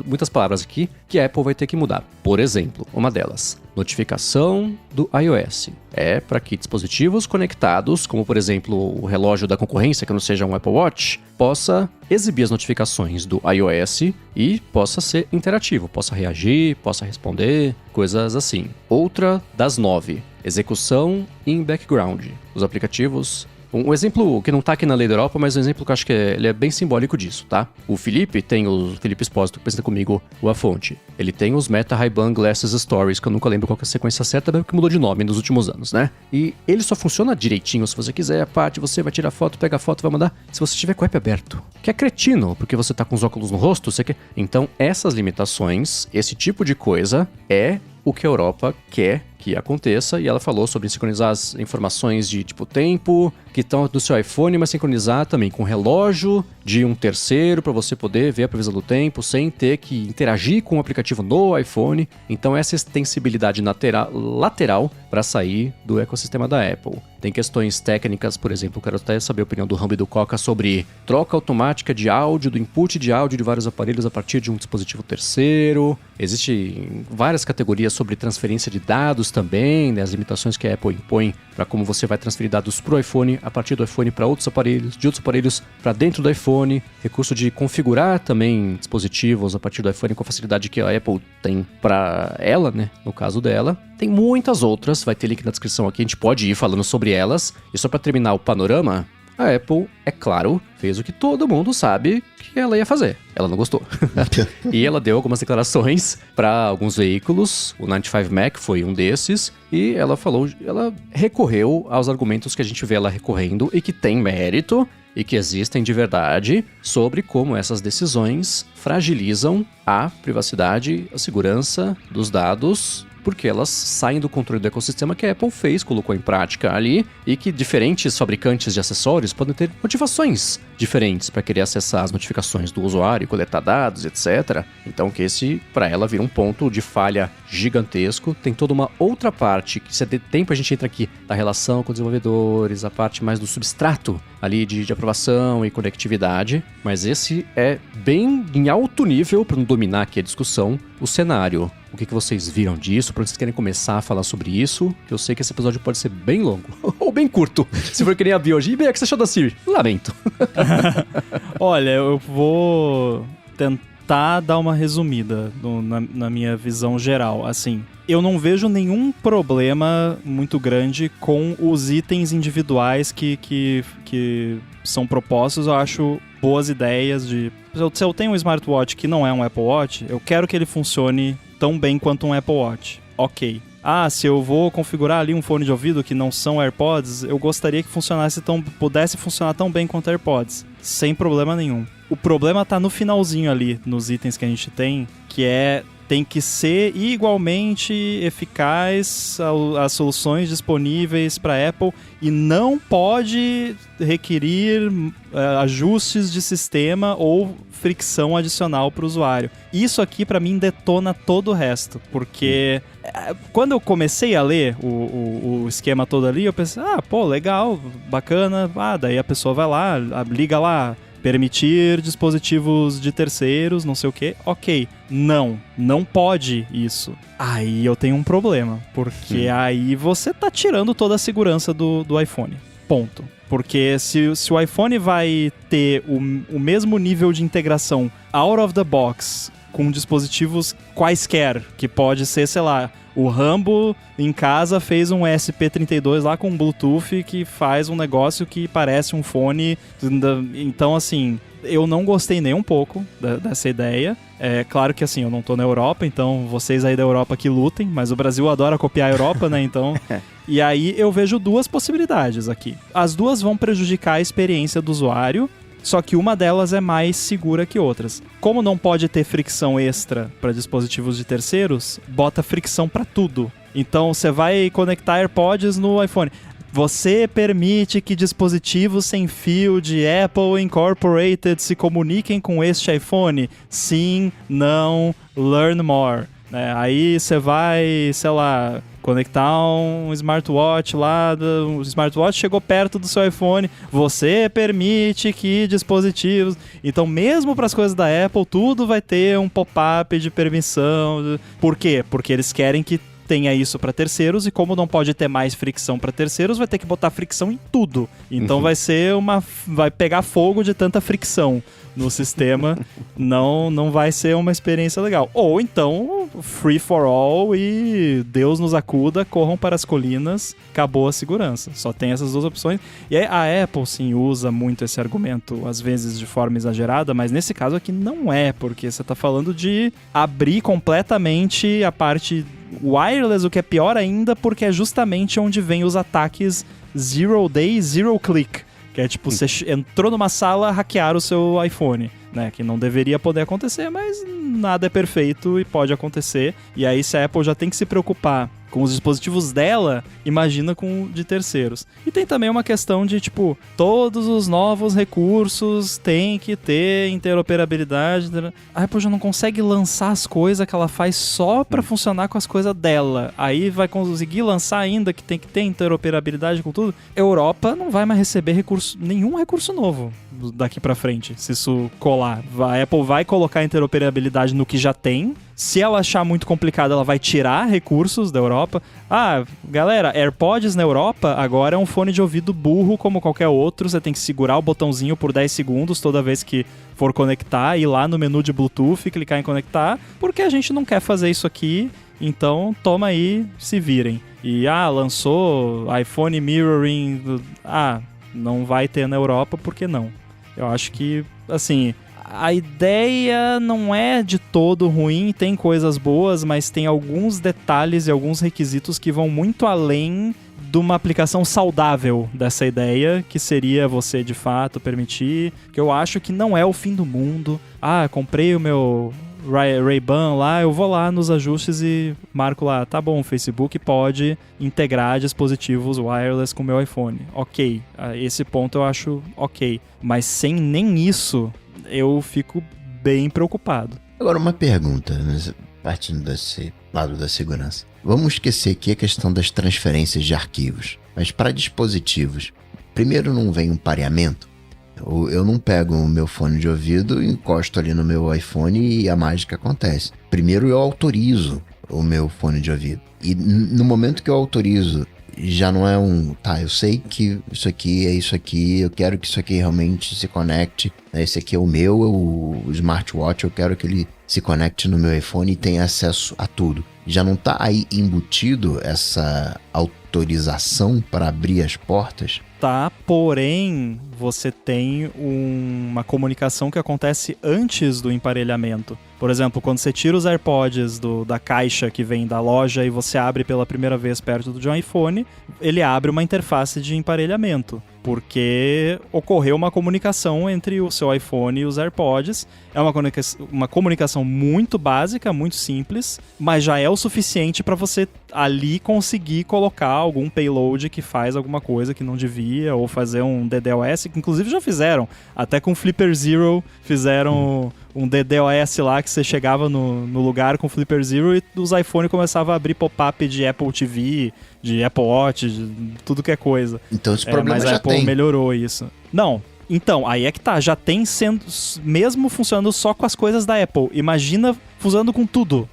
muitas palavras aqui, que a Apple vai ter que mudar. Por exemplo, uma delas, notificação do iOS. É para que dispositivos conectados, como por exemplo o relógio da concorrência, que não seja um Apple Watch, possa exibir as notificações do iOS e possa ser interativo, possa reagir, possa responder, coisas assim. Outra das 9, execução em background. Os aplicativos... Um exemplo que não tá aqui na lei da Europa, mas um exemplo que eu acho que ele é bem simbólico disso, tá? O Felipe Espósito, que apresenta comigo a fonte. Ele tem os Meta Ray-Ban Glasses Stories, que eu nunca lembro qual que é a sequência certa, porque mudou de nome nos últimos anos, né? E ele só funciona direitinho, se você quiser, a parte, você vai tirar foto, pega a foto, vai mandar, se você tiver com o app aberto. Que é cretino, porque você tá com os óculos no rosto, você quer... Então, essas limitações, esse tipo de coisa, é o que a Europa quer que aconteça, e ela falou sobre sincronizar as informações de tipo tempo que estão no seu iPhone, mas sincronizar também com o relógio de um terceiro para você poder ver a previsão do tempo sem ter que interagir com o aplicativo no iPhone. Então essa extensibilidade lateral para sair do ecossistema da Apple. Tem questões técnicas, por exemplo, quero até saber a opinião do Rambo e do Coca sobre troca automática de áudio, do input de áudio de vários aparelhos a partir de um dispositivo terceiro. Existem várias categorias sobre transferência de dados também, né, as limitações que a Apple impõe para como você vai transferir dados para o iPhone, a partir do iPhone para outros aparelhos, de outros aparelhos para dentro do iPhone, recurso de configurar também dispositivos a partir do iPhone com a facilidade que a Apple tem para ela, né, no caso dela. Tem muitas outras, vai ter link na descrição aqui, a gente pode ir falando sobre elas. E só para terminar o panorama, a Apple, é claro, fez o que todo mundo sabe que ela ia fazer. Ela não gostou. E ela deu algumas declarações para alguns veículos, o 95 Mac foi um desses, e ela recorreu aos argumentos que a gente vê ela recorrendo e que tem mérito e que existem de verdade sobre como essas decisões fragilizam a privacidade, a segurança dos dados, porque elas saem do controle do ecossistema que a Apple fez, colocou em prática ali, e que diferentes fabricantes de acessórios podem ter motivações diferentes para querer acessar as notificações do usuário, coletar dados, etc. Então que esse, para ela, vira um ponto de falha gigantesco. Tem toda uma outra parte, que se der tempo a gente entra aqui, da relação com desenvolvedores, a parte mais do substrato ali de aprovação e conectividade, mas esse é bem em alto nível, para não dominar aqui a discussão, o cenário. O que vocês viram disso? Pra vocês querem começar a falar sobre isso? Que eu sei que esse episódio pode ser bem longo. Ou bem curto. Se for que nem a Bio hoje. E bem, o que você achou da Siri? Lamento. Olha, eu vou tentar dar uma resumida na minha visão geral. Assim, eu não vejo nenhum problema muito grande com os itens individuais que são propostos. Eu acho boas ideias de... Se eu tenho um smartwatch que não é um Apple Watch, eu quero que ele funcione tão bem quanto um Apple Watch. Ok. Se eu vou configurar ali um fone de ouvido que não são AirPods, eu gostaria que pudesse funcionar tão bem quanto AirPods. Sem problema nenhum. O problema tá no finalzinho ali, nos itens que a gente tem, que tem que ser igualmente eficaz as soluções disponíveis para Apple e não pode requerir ajustes de sistema ou fricção adicional para o usuário. Isso aqui, para mim, detona todo o resto, porque quando eu comecei a ler o esquema todo ali, eu pensei, legal, bacana, daí a pessoa vai lá, liga lá, permitir dispositivos de terceiros, não sei o que. Ok, não pode isso. Aí eu tenho um problema, porque aí você tá tirando toda a segurança do iPhone. Ponto. Porque se o iPhone vai ter o mesmo nível de integração out of the box com dispositivos quaisquer, que pode ser, sei lá, o Rambo em casa fez um ESP32 lá com Bluetooth que faz um negócio que parece um fone. Então, assim, eu não gostei nem um pouco dessa ideia. É claro que, assim, eu não tô na Europa, então vocês aí da Europa que lutem, mas o Brasil adora copiar a Europa, né? Então... E aí eu vejo duas possibilidades aqui. As duas vão prejudicar a experiência do usuário, só que uma delas é mais segura que outras. Como não pode ter fricção extra para dispositivos de terceiros, bota fricção para tudo. Então você vai conectar AirPods no iPhone. Você permite que dispositivos sem fio de Apple Incorporated se comuniquem com este iPhone? Sim, não, learn more. Aí você vai, sei lá, conectar um smartwatch lá, o smartwatch chegou perto do seu iPhone, você permite que dispositivos... Então, mesmo para as coisas da Apple, tudo vai ter um pop-up de permissão. Por quê? Porque eles querem que tenha isso para terceiros, e como não pode ter mais fricção para terceiros, vai ter que botar fricção em tudo. Então vai pegar fogo de tanta fricção no sistema, não vai ser uma experiência legal. Ou então, free for all e Deus nos acuda, corram para as colinas, acabou a segurança. Só tem essas duas opções. E aí, a Apple, sim, usa muito esse argumento, às vezes de forma exagerada, mas nesse caso aqui não é, porque você está falando de abrir completamente a parte wireless, o que é pior ainda, porque é justamente onde vem os ataques zero day, zero click. Que é tipo, você entrou numa sala, hackear o seu iPhone, né? Que não deveria poder acontecer, mas nada é perfeito e pode acontecer. E aí, se a Apple já tem que se preocupar com os dispositivos dela, imagina com de terceiros. E tem também uma questão de, tipo, todos os novos recursos têm que ter interoperabilidade. A Apple já não consegue lançar as coisas que ela faz só pra funcionar com as coisas dela. Aí vai conseguir lançar ainda que tem que ter interoperabilidade com tudo. Europa não vai mais receber nenhum recurso novo daqui pra frente, se isso colar. A Apple vai colocar interoperabilidade no que já tem. Se ela achar muito complicado, ela vai tirar recursos da Europa. Ah, galera, AirPods na Europa agora é um fone de ouvido burro como qualquer outro. Você tem que segurar o botãozinho por 10 segundos toda vez que for conectar, ir lá no menu de Bluetooth, clicar em conectar, porque a gente não quer fazer isso aqui, então toma aí, se virem. E lançou iPhone Mirroring, não vai ter na Europa, por que não? Eu acho que, assim, a ideia não é de todo ruim, tem coisas boas, mas tem alguns detalhes e alguns requisitos que vão muito além de uma aplicação saudável dessa ideia, que seria você, de fato, permitir, que eu acho que não é o fim do mundo. Comprei o meu Ray-Ban lá, eu vou lá nos ajustes e marco lá, tá bom, o Facebook pode integrar dispositivos wireless com o meu iPhone. Ok, esse ponto eu acho ok, mas sem nem isso, eu fico bem preocupado. Agora uma pergunta, partindo desse lado da segurança. Vamos esquecer aqui a questão das transferências de arquivos, mas para dispositivos, primeiro não vem um pareamento? Eu não pego o meu fone de ouvido, encosto ali no meu iPhone e a mágica acontece. Primeiro eu autorizo o meu fone de ouvido. E no momento que eu autorizo, já não é eu sei que isso aqui é isso aqui, eu quero que isso aqui realmente se conecte. Esse aqui é o meu, o smartwatch, eu quero que ele se conecte no meu iPhone e tenha acesso a tudo. Já não está aí embutido essa autorização para abrir as portas? Tá, porém, você tem uma comunicação que acontece antes do emparelhamento. Por exemplo, quando você tira os AirPods da caixa que vem da loja e você abre pela primeira vez perto de um iPhone, ele abre uma interface de emparelhamento, porque ocorreu uma comunicação entre o seu iPhone e os AirPods. É uma comunicação muito básica, muito simples, mas já é o suficiente para você ali conseguir colocar algum payload que faz alguma coisa que não devia, ou fazer um DDoS, que inclusive já fizeram. Até com o Flipper Zero fizeram um DDoS lá, que você chegava no lugar com o Flipper Zero e os iPhones começavam a abrir pop-up de Apple TV, de Apple Watch, de tudo que é coisa. Então esse problema mas já a Apple tem. Melhorou isso. Não. Então, aí é que tá, já tem sendo, mesmo funcionando só com as coisas da Apple, imagina funcionando com tudo,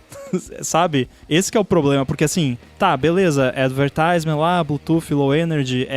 sabe? Esse que é o problema, porque assim, tá, beleza, advertisement lá, Bluetooth, Low Energy,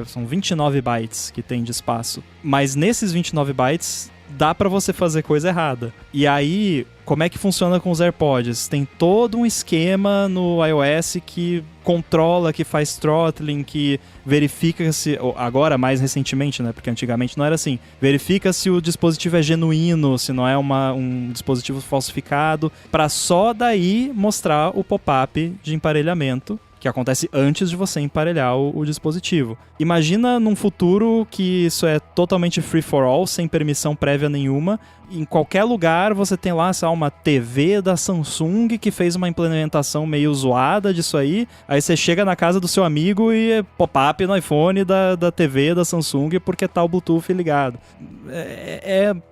são 29 bytes que tem de espaço, mas nesses 29 bytes dá pra você fazer coisa errada. E aí, como é que funciona com os AirPods? Tem todo um esquema no iOS que controla, que faz throttling, que verifica se... Agora, mais recentemente, né? Porque antigamente não era assim. Verifica se o dispositivo é genuíno, se não é um dispositivo falsificado, pra só daí mostrar o pop-up de emparelhamento, que acontece antes de você emparelhar o dispositivo. Imagina num futuro que isso é totalmente free for all, sem permissão prévia nenhuma. Em qualquer lugar você tem lá, sei lá, uma TV da Samsung que fez uma implementação meio zoada disso aí. Aí você chega na casa do seu amigo e é pop-up no iPhone da TV da Samsung porque tá o Bluetooth ligado.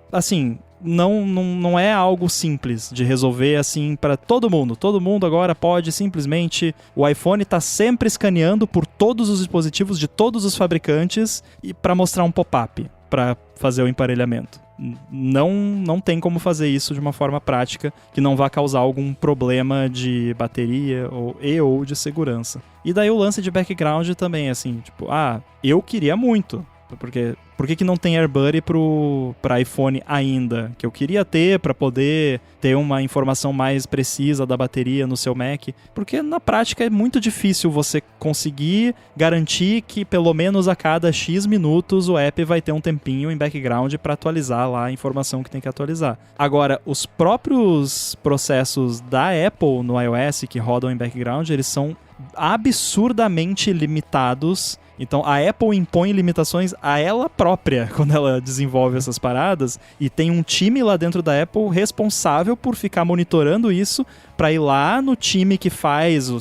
Assim... Não é algo simples de resolver assim para todo mundo. Todo mundo agora pode simplesmente... O iPhone está sempre escaneando por todos os dispositivos de todos os fabricantes e para mostrar um pop-up, para fazer o emparelhamento. Não tem como fazer isso de uma forma prática que não vá causar algum problema de bateria ou de segurança. E daí o lance de background também, assim, tipo, eu queria muito... Porque por que não tem AirBuddy para iPhone ainda? Que eu queria ter para poder ter uma informação mais precisa da bateria no seu Mac. Porque na prática é muito difícil você conseguir garantir que pelo menos a cada X minutos o app vai ter um tempinho em background para atualizar lá a informação que tem que atualizar. Agora, os próprios processos da Apple no iOS que rodam em background, eles são absurdamente limitados. Então a Apple impõe limitações a ela própria quando ela desenvolve essas paradas, e tem um time lá dentro da Apple responsável por ficar monitorando isso para ir lá no time que faz o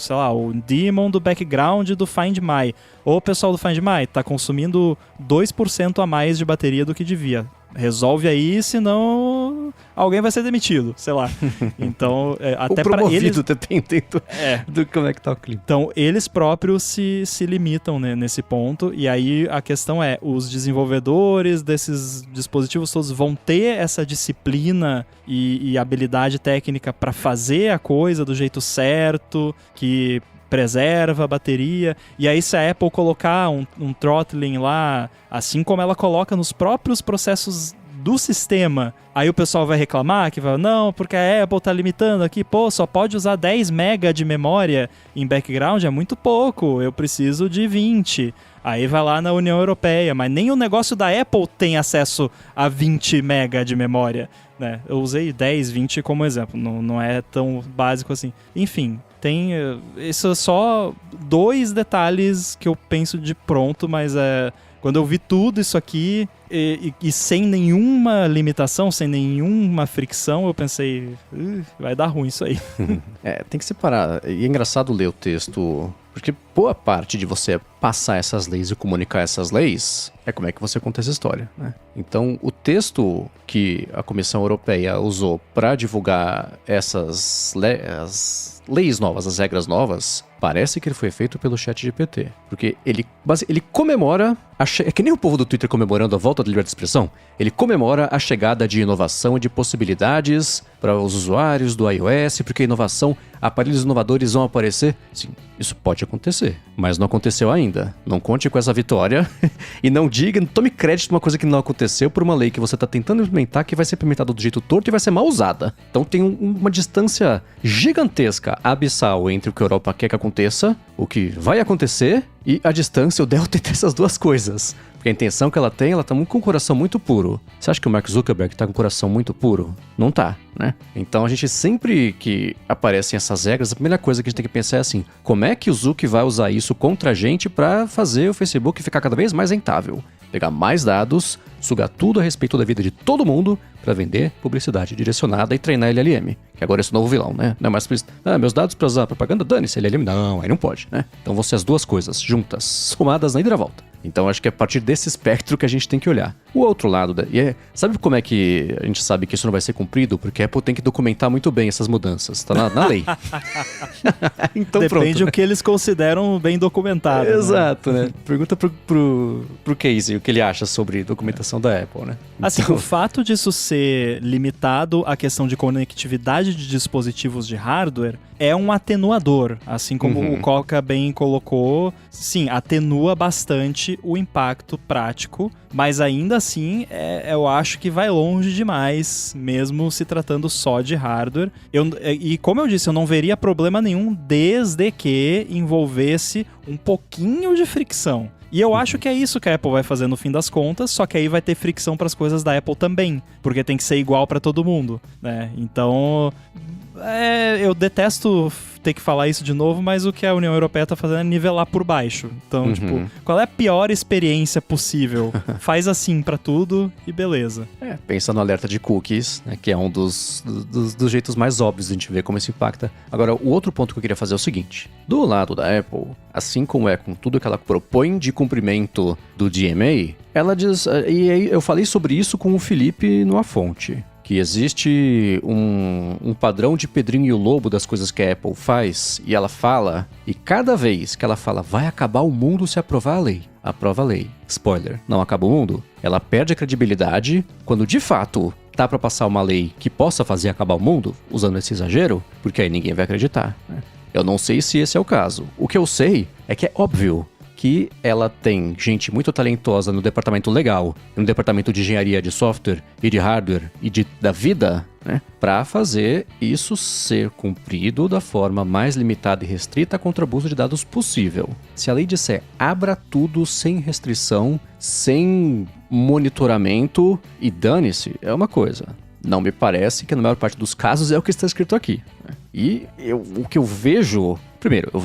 daemon do background do Find My. Ô, pessoal do Find My, tá consumindo 2% a mais de bateria do que devia. Resolve aí, senão alguém vai ser demitido, sei lá. Então, até para eles... dependendo do como é que tá o clima. Então, eles próprios se limitam, né, nesse ponto. E aí, a questão é, os desenvolvedores desses dispositivos todos vão ter essa disciplina e habilidade técnica para fazer a coisa do jeito certo, que... preserva a bateria, e aí se a Apple colocar um throttling lá, assim como ela coloca nos próprios processos do sistema, aí o pessoal vai reclamar, que vai, não, porque a Apple tá limitando aqui, só pode usar 10 MB de memória em background, é muito pouco, eu preciso de 20. Aí vai lá na União Europeia, mas nem o negócio da Apple tem acesso a 20 MB de memória, né? Eu usei 10, 20 como exemplo, não é tão básico assim. Enfim, tem... Isso é só 2 detalhes que eu penso de pronto, mas quando eu vi tudo isso aqui e sem nenhuma limitação, sem nenhuma fricção, eu pensei, vai dar ruim isso aí. Tem que separar. E é engraçado ler o texto, porque boa parte de você passar essas leis e comunicar essas leis é como é que você conta essa história, né? Então, o texto que a Comissão Europeia usou para divulgar essas leis novas, as regras novas, parece que ele foi feito pelo ChatGPT. Porque ele comemora... É que nem o povo do Twitter comemorando a volta da liberdade de expressão. Ele comemora a chegada de inovação e de possibilidades para os usuários do iOS, porque inovação, aparelhos inovadores vão aparecer. Sim, isso pode acontecer, mas não aconteceu ainda. Não conte com essa vitória e não tome crédito de uma coisa que não aconteceu por uma lei que você está tentando implementar, que vai ser implementada do jeito torto e vai ser mal usada. Então tem uma distância gigantesca, abissal, entre o que a Europa quer que aconteça, o que vai acontecer, e a distância, o delta entre essas duas coisas. Porque a intenção que ela tá com um coração muito puro. Você acha que o Mark Zuckerberg tá com um coração muito puro? Não tá, né? Então a gente sempre que aparecem essas regras, a primeira coisa que a gente tem que pensar é assim, como é que o Zuck vai usar isso contra a gente pra fazer o Facebook ficar cada vez mais rentável? Pegar mais dados, sugar tudo a respeito da vida de todo mundo pra vender publicidade direcionada e treinar LLM. Que agora é esse novo vilão, né? Não é mais meus dados pra usar propaganda, dane-se, LLM. Não, aí não pode, né? Então vão ser as duas coisas juntas, somadas na volta. Então acho que é a partir desse espectro que a gente tem que olhar. O outro lado, sabe como é que a gente sabe que isso não vai ser cumprido? Porque a Apple tem que documentar muito bem essas mudanças, tá na lei. Então depende pronto, do que eles consideram bem documentado. Exato, né? Pergunta pro Casey o que ele acha sobre documentação da Apple, né? Assim, o fato disso ser limitado à questão de conectividade de dispositivos de hardware é um atenuador, assim como o Coca bem colocou. Sim, atenua bastante o impacto prático, mas ainda assim eu acho que vai longe demais, mesmo se tratando só de hardware. E como eu disse, eu não veria problema nenhum desde que envolvesse um pouquinho de fricção. E eu acho que é isso que a Apple vai fazer no fim das contas, só que aí vai ter fricção para as coisas da Apple também, porque tem que ser igual para todo mundo, né? Então, eu detesto ter que falar isso de novo, mas o que a União Europeia tá fazendo é nivelar por baixo. Então, tipo, qual é a pior experiência possível? Faz assim pra tudo e beleza. Pensa no alerta de cookies, né, que é um dos jeitos mais óbvios de a gente ver como isso impacta. Agora, o outro ponto que eu queria fazer é o seguinte. Do lado da Apple, assim como é com tudo que ela propõe de cumprimento do DMA, ela diz... E aí eu falei sobre isso com o Felipe no A Fonte, que existe um padrão de Pedrinho e o Lobo das coisas que a Apple faz, e ela fala, e cada vez que ela fala, vai acabar o mundo se aprovar a lei, aprova a lei. Spoiler, não acaba o mundo. Ela perde a credibilidade quando, de fato, tá pra passar uma lei que possa fazer acabar o mundo, usando esse exagero, porque aí ninguém vai acreditar, né? Eu não sei se esse é o caso. O que eu sei é que é óbvio que ela tem gente muito talentosa no departamento legal, no departamento de engenharia de software e de hardware e da vida, né, para fazer isso ser cumprido da forma mais limitada e restrita contra abuso de dados possível. Se a lei disser abra tudo sem restrição, sem monitoramento e dane-se, é uma coisa. Não me parece que na maior parte dos casos é o que está escrito aqui. E o que eu vejo... Primeiro, eu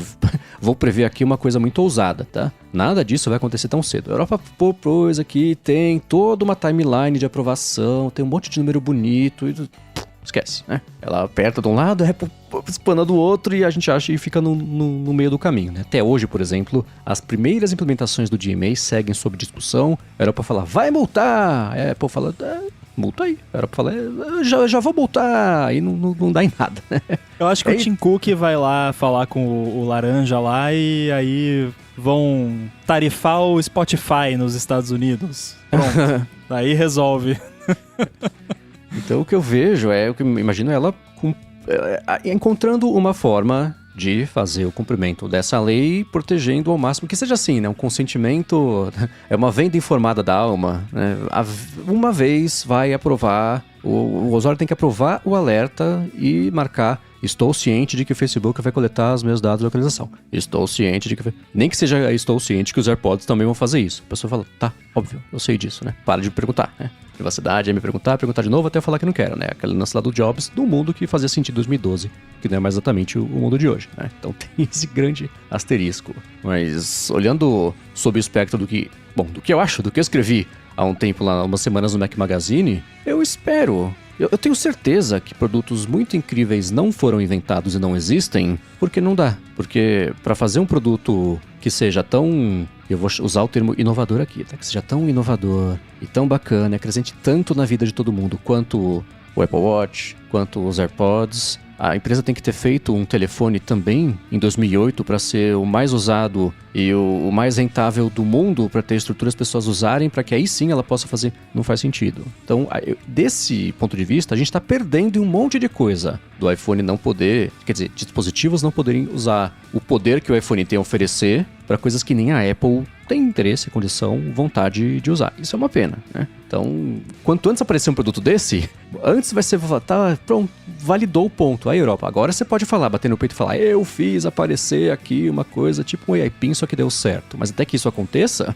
vou prever aqui uma coisa muito ousada, tá? Nada disso vai acontecer tão cedo. A Europa propôs aqui, tem toda uma timeline de aprovação, tem um monte de número bonito e... Esquece, né? Ela aperta de um lado, espana do outro e a gente acha e fica no meio do caminho, né? Até hoje, por exemplo, as primeiras implementações do DMA seguem sob discussão. A Europa fala, vai multar! A Apple fala... multa aí. Era pra falar, já vou multar. Aí não dá em nada, né? Eu acho que o Tim Cook vai lá falar com o Laranja lá e aí vão tarifar o Spotify nos Estados Unidos. Pronto. Aí resolve. Então o que eu vejo o que eu imagino ela encontrando uma forma de fazer o cumprimento dessa lei, protegendo ao máximo, que seja assim, né? Um consentimento, é uma venda informada da alma, né? Uma vez vai aprovar, o usuário tem que aprovar o alerta e marcar, estou ciente de que o Facebook vai coletar os meus dados de localização. Estou ciente de que... Nem que seja estou ciente que os AirPods também vão fazer isso. A pessoa fala, tá, óbvio, eu sei disso, né? Para de perguntar, né? Privacidade é me perguntar de novo até eu falar que não quero, né? Aquele lance lá do Jobs, do mundo que fazia sentido em 2012, que não é mais exatamente o mundo de hoje, né? Então tem esse grande asterisco. Mas olhando sob o espectro do que eu acho, do que eu escrevi há um tempo lá, umas semanas no Mac Magazine, eu espero... Eu tenho certeza que produtos muito incríveis não foram inventados e não existem porque não dá. Porque para fazer um produto que seja tão... Eu vou usar o termo inovador aqui, tá? Que seja tão inovador e tão bacana, acrescente tanto na vida de todo mundo quanto o Apple Watch, quanto os AirPods. A empresa tem que ter feito um telefone também em 2008 para ser o mais usado e o mais rentável do mundo, para ter estrutura as pessoas usarem, para que aí sim ela possa fazer. Não faz sentido. Então, desse ponto de vista, a gente está perdendo um monte de coisa do iPhone não poder, quer dizer, dispositivos não poderem usar o poder que o iPhone tem a oferecer para coisas que nem a Apple tem interesse, condição, vontade de usar. Isso é uma pena, né? Então, quanto antes aparecer um produto desse, antes vai ser, tá, pronto, validou o ponto. Aí, Europa, agora você pode falar, bater no peito e falar, eu fiz aparecer aqui uma coisa tipo um AI PIN, só que deu certo. Mas até que isso aconteça,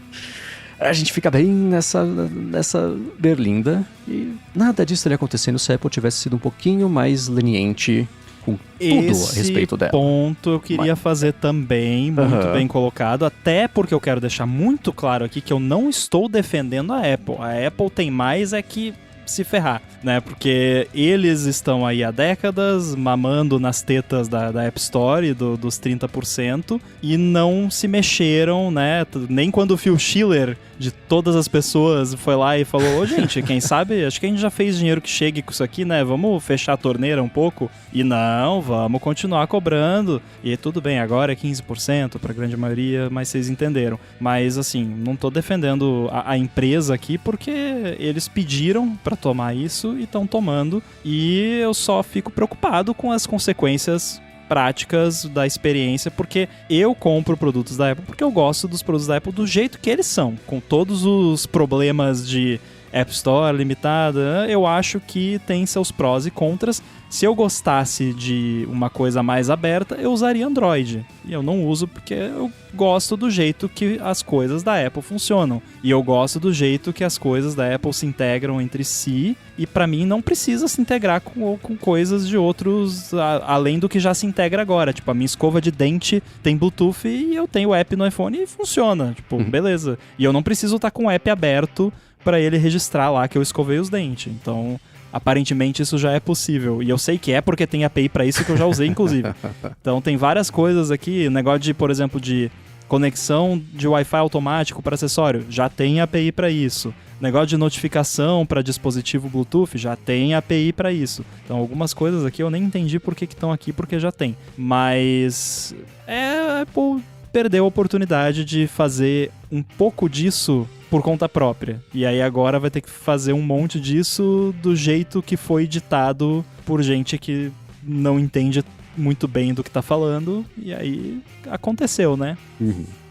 a gente fica bem nessa berlinda e nada disso teria acontecendo se a Apple tivesse sido um pouquinho mais leniente com tudo a respeito dela. Esse ponto eu queria fazer também, muito bem colocado, até porque eu quero deixar muito claro aqui que eu não estou defendendo a Apple. A Apple tem mais é que se ferrar, né? Porque eles estão aí há décadas mamando nas tetas da App Store dos 30% e não se mexeram, né? Nem quando o Phil Schiller, de todas as pessoas, foi lá e falou, ô gente, quem sabe, acho que a gente já fez dinheiro que chegue com isso aqui, né? Vamos fechar a torneira um pouco? E não, vamos continuar cobrando. E tudo bem, agora é 15% pra grande maioria, mas vocês entenderam. Mas assim, não tô defendendo a empresa aqui porque eles pediram pra tomar isso e estão tomando, e eu só fico preocupado com as consequências práticas da experiência, porque eu compro produtos da Apple porque eu gosto dos produtos da Apple do jeito que eles são, com todos os problemas de App Store limitada, eu acho que tem seus prós e contras. Se eu gostasse de uma coisa mais aberta, eu usaria Android. E eu não uso porque eu gosto do jeito que as coisas da Apple funcionam. E eu gosto do jeito que as coisas da Apple se integram entre si. E pra mim não precisa se integrar com coisas de outros, além do que já se integra agora. Tipo, a minha escova de dente tem Bluetooth e eu tenho o app no iPhone e funciona. Tipo, beleza. E eu não preciso estar com o app aberto pra ele registrar lá que eu escovei os dentes. Então, aparentemente isso já é possível. E eu sei que é porque tem API pra isso que eu já usei, inclusive. Então tem várias coisas aqui. Negócio de, por exemplo, de conexão de Wi-Fi automático para acessório. Já tem API pra isso. Negócio de notificação para dispositivo Bluetooth. Já tem API pra isso. Então algumas coisas aqui eu nem entendi por que estão aqui, porque já tem. Mas a Apple perdeu a oportunidade de fazer um pouco disso por conta própria. E aí agora vai ter que fazer um monte disso do jeito que foi ditado por gente que não entende muito bem do que tá falando. E aí aconteceu, né?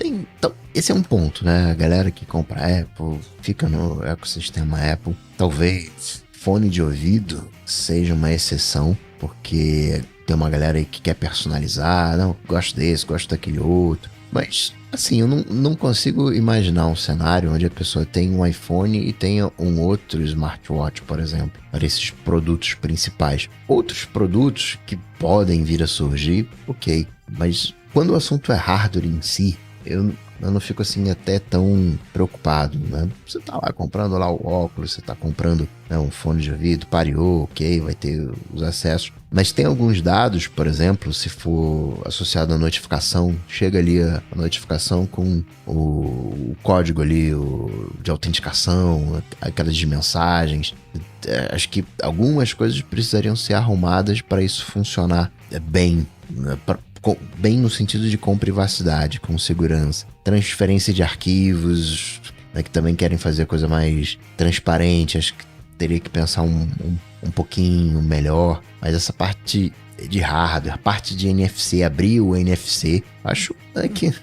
Então, esse é um ponto, né? A galera que compra Apple, fica no ecossistema Apple. Talvez fone de ouvido seja uma exceção, porque tem uma galera aí que quer personalizar. Não, gosto desse, gosto daquele outro. Mas, assim, eu não consigo imaginar um cenário onde a pessoa tem um iPhone e tenha um outro smartwatch, por exemplo, para esses produtos principais. Outros produtos que podem vir a surgir, ok. Mas quando o assunto é hardware em si, eu não fico assim até tão preocupado, né? Você tá lá comprando lá o óculos, você tá comprando, né, um fone de ouvido, pareou, ok, vai ter os acessos. Mas tem alguns dados, por exemplo, se for associado à notificação, chega ali a notificação com o código ali de autenticação, aquelas de mensagens. Acho que algumas coisas precisariam ser arrumadas para isso funcionar bem, né? Bem no sentido de com privacidade, com segurança. Transferência de arquivos, né, que também querem fazer a coisa mais transparente. Acho que teria que pensar um pouquinho melhor. Mas essa parte de hardware, parte de NFC, abrir o NFC, acho que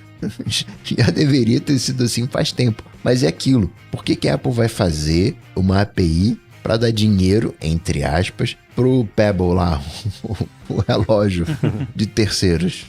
já deveria ter sido assim faz tempo. Mas é aquilo. Por que a Apple vai fazer uma API para dar dinheiro, entre aspas, pro Pebble lá, o relógio de terceiros?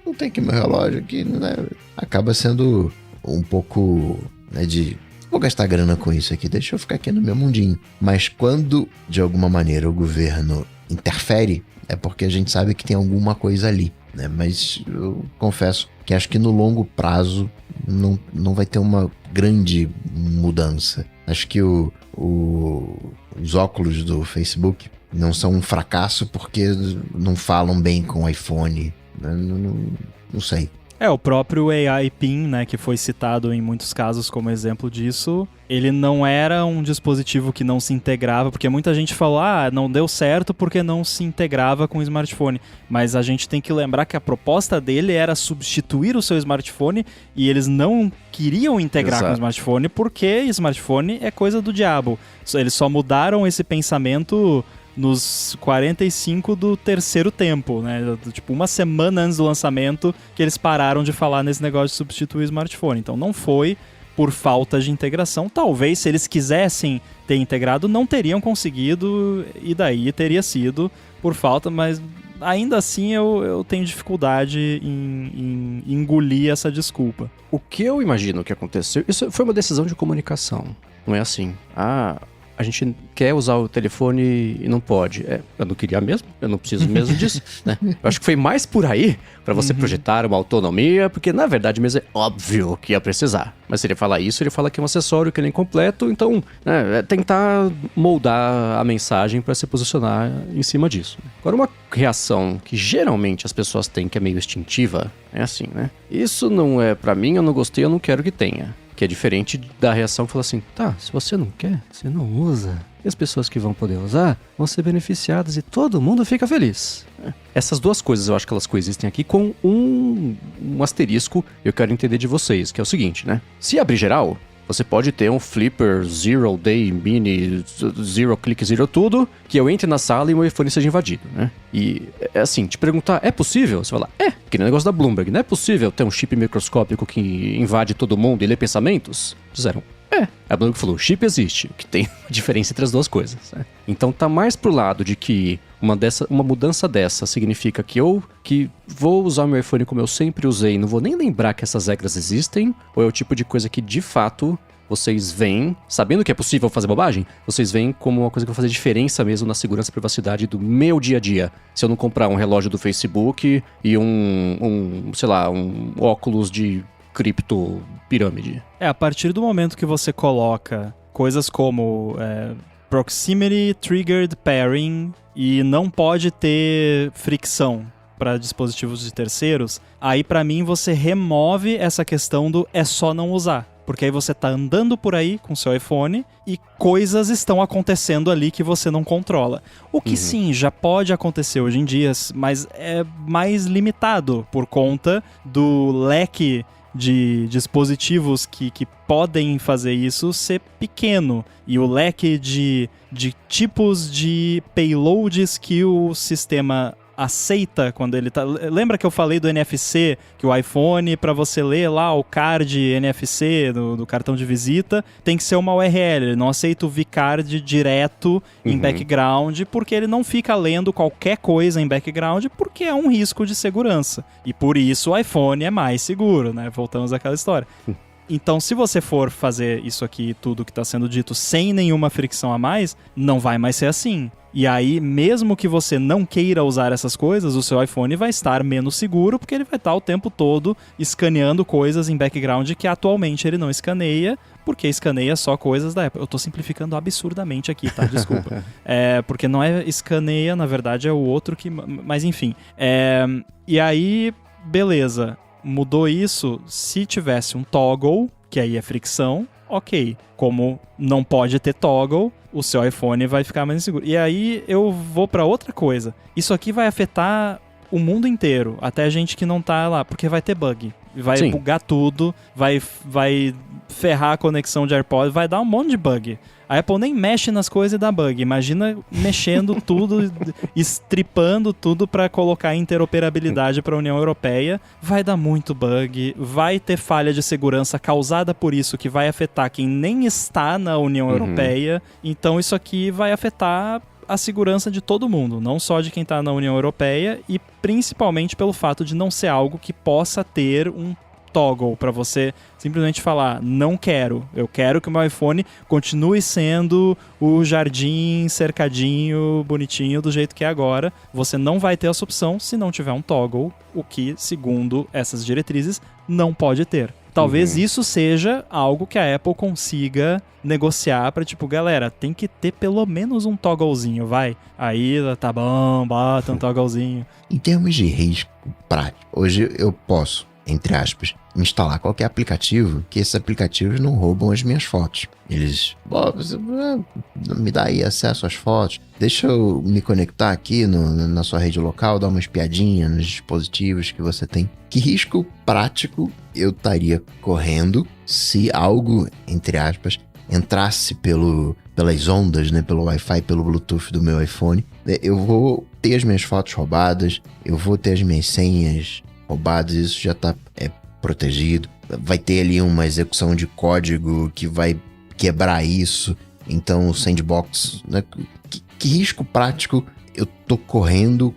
Não tem aqui meu relógio aqui, né? Acaba sendo um pouco, né, de vou gastar grana com isso aqui, deixa eu ficar aqui no meu mundinho. Mas quando, de alguma maneira, o governo interfere, é porque a gente sabe que tem alguma coisa ali, né? Mas eu confesso que acho que no longo prazo não vai ter uma grande mudança. Acho que os óculos do Facebook não são um fracasso porque não falam bem com o iPhone. Não sei. O próprio AI PIN, né, que foi citado em muitos casos como exemplo disso, ele não era um dispositivo que não se integrava, porque muita gente falou, não deu certo porque não se integrava com o smartphone. Mas a gente tem que lembrar que a proposta dele era substituir o seu smartphone e eles não queriam integrar com o smartphone porque smartphone é coisa do diabo. Eles só mudaram esse pensamento nos 45 do terceiro tempo, né? Tipo, uma semana antes do lançamento que eles pararam de falar nesse negócio de substituir o smartphone. Então não foi por falta de integração. Talvez, se eles quisessem ter integrado, não teriam conseguido e daí teria sido por falta, mas ainda assim eu tenho dificuldade em engolir essa desculpa. O que eu imagino que aconteceu, isso foi uma decisão de comunicação. Não é assim, a gente quer usar o telefone e não pode. Eu não queria mesmo, eu não preciso mesmo disso, né? Eu acho que foi mais por aí, pra você projetar uma autonomia, porque na verdade mesmo é óbvio que ia precisar. Mas se ele falar isso, ele fala que é um acessório que ele é incompleto, então, né, tentar moldar a mensagem pra se posicionar em cima disso. Agora, uma reação que geralmente as pessoas têm, que é meio instintiva, é assim, né? Isso não é pra mim, eu não gostei, eu não quero que tenha. Que é diferente da reação que fala assim, tá, se você não quer, você não usa. E as pessoas que vão poder usar vão ser beneficiadas e todo mundo fica feliz. Essas duas coisas eu acho que elas coexistem aqui com um asterisco, eu quero entender de vocês, que é o seguinte, né? Se abrir geral, você pode ter um Flipper, Zero Day, Mini, Zero Click, Zero tudo, que eu entre na sala e o meu iPhone seja invadido, né? E, assim, te perguntar, é possível? Você fala, que nem o negócio da Bloomberg, não é possível ter um chip microscópico que invade todo mundo e lê pensamentos? Fizeram, A Bloomberg falou, o chip existe, que tem diferença entre as duas coisas. Né? Então tá mais pro lado de que uma mudança dessa significa que eu que vou usar o meu iPhone como eu sempre usei, não vou nem lembrar que essas regras existem, ou é o tipo de coisa que de fato vocês veem, sabendo que é possível fazer bobagem, vocês veem como uma coisa que vai fazer diferença mesmo na segurança e privacidade do meu dia a dia. Se eu não comprar um relógio do Facebook e um óculos de cripto pirâmide. A partir do momento que você coloca coisas como Proximity Triggered Pairing e não pode ter fricção para dispositivos de terceiros, aí pra mim você remove essa questão do é só não usar. Porque aí você tá andando por aí com seu iPhone e coisas estão acontecendo ali que você não controla. O que sim, já pode acontecer hoje em dia, mas é mais limitado por conta do leque de dispositivos que podem fazer isso ser pequeno. E o leque de tipos de payloads que o sistema aceita quando ele tá... Lembra que eu falei do NFC? Que o iPhone, para você ler lá o card NFC do cartão de visita, tem que ser uma URL. Ele não aceita o vCard direto em background, porque ele não fica lendo qualquer coisa em background, porque é um risco de segurança. E por isso o iPhone é mais seguro, né? Voltamos àquela história. Então, se você for fazer isso aqui, tudo que está sendo dito, sem nenhuma fricção a mais, não vai mais ser assim. E aí, mesmo que você não queira usar essas coisas, o seu iPhone vai estar menos seguro, porque ele vai estar o tempo todo escaneando coisas em background que atualmente ele não escaneia, porque escaneia só coisas da Apple. Eu tô simplificando absurdamente aqui, tá? Desculpa. Porque não é escaneia, na verdade é o outro que... Mas enfim. E aí, beleza. Mudou isso, se tivesse um toggle, que aí é fricção, ok. Como não pode ter toggle, o seu iPhone vai ficar mais inseguro. E aí eu vou pra outra coisa. Isso aqui vai afetar o mundo inteiro, até gente que não tá lá, porque vai ter bug. Vai bugar tudo, vai ferrar a conexão de AirPods, vai dar um monte de bug. A Apple nem mexe nas coisas e dá bug. Imagina mexendo tudo, estripando tudo para colocar interoperabilidade para a União Europeia. Vai dar muito bug, vai ter falha de segurança causada por isso, que vai afetar quem nem está na União Europeia. Então isso aqui vai afetar a segurança de todo mundo, não só de quem está na União Europeia, e principalmente pelo fato de não ser algo que possa ter um toggle para você simplesmente falar, não quero, eu quero que o meu iPhone continue sendo o jardim cercadinho, bonitinho, do jeito que é agora. Você não vai ter essa opção se não tiver um toggle, o que, segundo essas diretrizes, não pode ter. Talvez isso seja algo que a Apple consiga negociar pra, tipo, galera, tem que ter pelo menos um togglezinho, vai. Aí, tá bom, bota um togglezinho. Em termos de risco prático, hoje eu posso, entre aspas, instalar qualquer aplicativo, que esses aplicativos não roubam as minhas fotos. Eles, me dá aí acesso às fotos, deixa eu me conectar aqui na sua rede local, dar uma espiadinha nos dispositivos que você tem. Que risco prático eu estaria correndo se algo, entre aspas, entrasse pelas ondas, né, pelo Wi-Fi, pelo Bluetooth do meu iPhone? Eu vou ter as minhas fotos roubadas, eu vou ter as minhas senhas roubadas, isso já está protegido. Vai ter ali uma execução de código que vai quebrar isso. Então o sandbox, né? Que risco prático eu tô correndo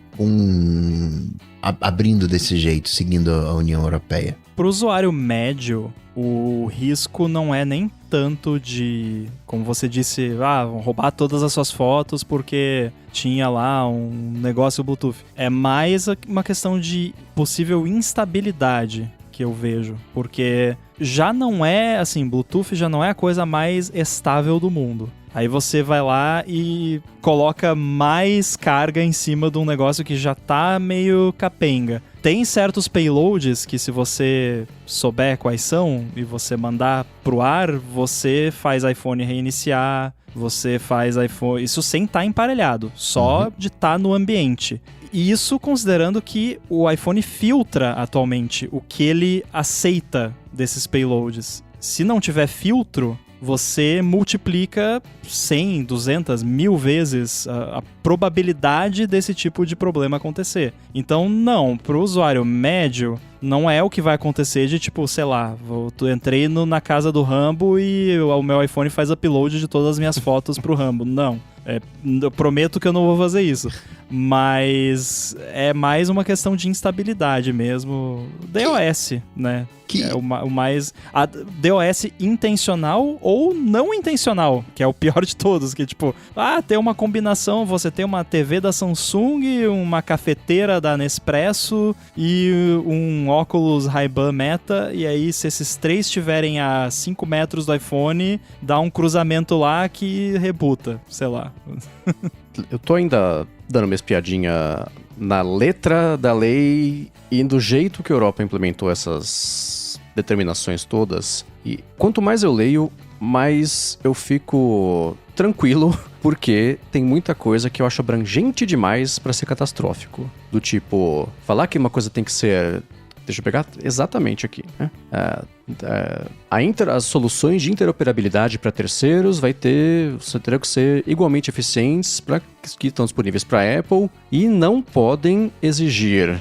abrindo desse jeito, seguindo a União Europeia? Para o usuário médio, o risco não é nem tanto de, como você disse, vão roubar todas as suas fotos porque tinha lá um negócio Bluetooth. É mais uma questão de possível instabilidade que eu vejo, porque já não é, assim, Bluetooth já não é a coisa mais estável do mundo. Aí você vai lá e coloca mais carga em cima de um negócio que já tá meio capenga. Tem certos payloads que, se você souber quais são e você mandar pro ar, você faz iPhone reiniciar, você faz iPhone... Isso sem estar emparelhado, só de estar no ambiente. E isso considerando que o iPhone filtra atualmente o que ele aceita desses payloads. Se não tiver filtro, você multiplica 100, 200, 1000 vezes a probabilidade desse tipo de problema acontecer. Então, não, pro usuário médio, não é o que vai acontecer de tipo, sei lá, entrei na casa do Rambo e o meu iPhone faz upload de todas as minhas fotos pro Rambo. Não. Eu prometo que eu não vou fazer isso. Mas é mais uma questão de instabilidade mesmo. DOS, né? É o mais... A DOS intencional ou não intencional, que é o pior de todos. Que tipo, tem uma combinação, você tem uma TV da Samsung, uma cafeteira da Nespresso e um óculos Ray-Ban Meta. E aí, se esses três estiverem a 5 metros do iPhone, dá um cruzamento lá que rebuta, sei lá. Eu tô ainda dando uma espiadinha na letra da lei e do jeito que a Europa implementou essas determinações todas. E quanto mais eu leio, mais eu fico tranquilo, porque tem muita coisa que eu acho abrangente demais pra ser catastrófico. Do tipo, falar que uma coisa tem que ser... Deixa eu pegar exatamente aqui, né? As soluções de interoperabilidade para terceiros terão que ser igualmente eficientes para que estão disponíveis para a Apple e não podem exigir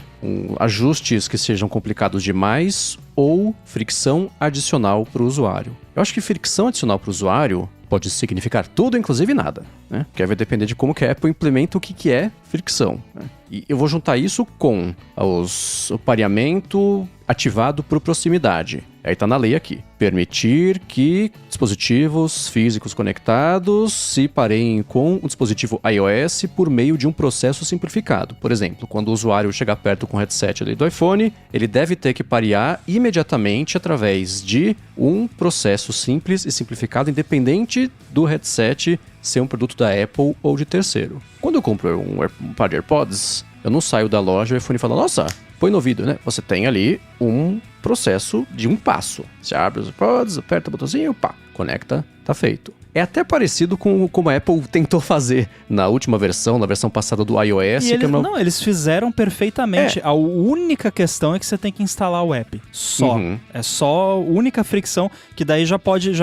ajustes que sejam complicados demais ou fricção adicional para o usuário. Eu acho que fricção adicional para o usuário pode significar tudo, inclusive nada, né? Porque vai depender de como que a Apple implementa o que é fricção, né? E eu vou juntar isso com o pareamento ativado por proximidade. Aí tá na lei aqui. Permitir que dispositivos físicos conectados se pareiem com o dispositivo iOS por meio de um processo simplificado. Por exemplo, quando o usuário chegar perto com o headset ali do iPhone, ele deve ter que parear imediatamente através de um processo simples e simplificado, independente do headset ser um produto da Apple ou de terceiro. Quando eu compro um par de AirPods, eu não saio da loja e o iPhone fala, nossa, põe no ouvido, né? Você tem ali um processo de um passo. Você abre os AirPods, aperta o botãozinho, pá, conecta, tá feito. É até parecido com como a Apple tentou fazer na última versão, na versão passada do iOS. E eles fizeram perfeitamente. A única questão é que você tem que instalar o app. Só. Uhum. É só a única fricção, que daí já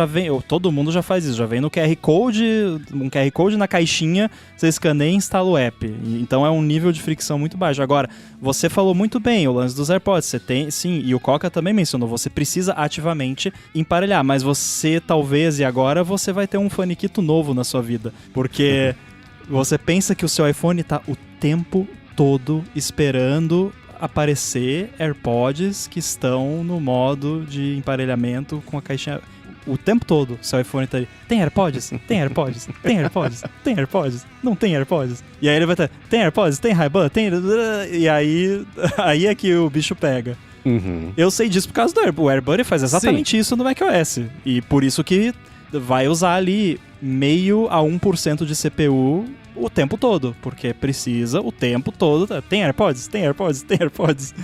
vem, todo mundo já faz isso, já vem no QR Code, um QR Code na caixinha, você escaneia e instala o app. Então é um nível de fricção muito baixo. Agora, você falou muito bem, o lance dos AirPods, você tem, sim, e o Coca também mencionou, você precisa ativamente emparelhar, mas você talvez, e agora, você vai ter um faniquito novo na sua vida, porque você pensa que o seu iPhone tá o tempo todo esperando aparecer AirPods que estão no modo de emparelhamento com a caixinha. O tempo todo, seu iPhone tá aí. Tem AirPods? Tem AirPods? Tem AirPods? Tem AirPods? Não tem AirPods? E aí ele vai ter, tem AirPods? Tem Ray-Ban? Tem... E aí é que o bicho pega. Uhum. Eu sei disso por causa do AirBuddy. O AirBuddy faz exatamente isso no macOS. E por isso que vai usar ali 0,5 a 1% de CPU o tempo todo, porque precisa o tempo todo. Tem AirPods? Tem AirPods? Tem AirPods?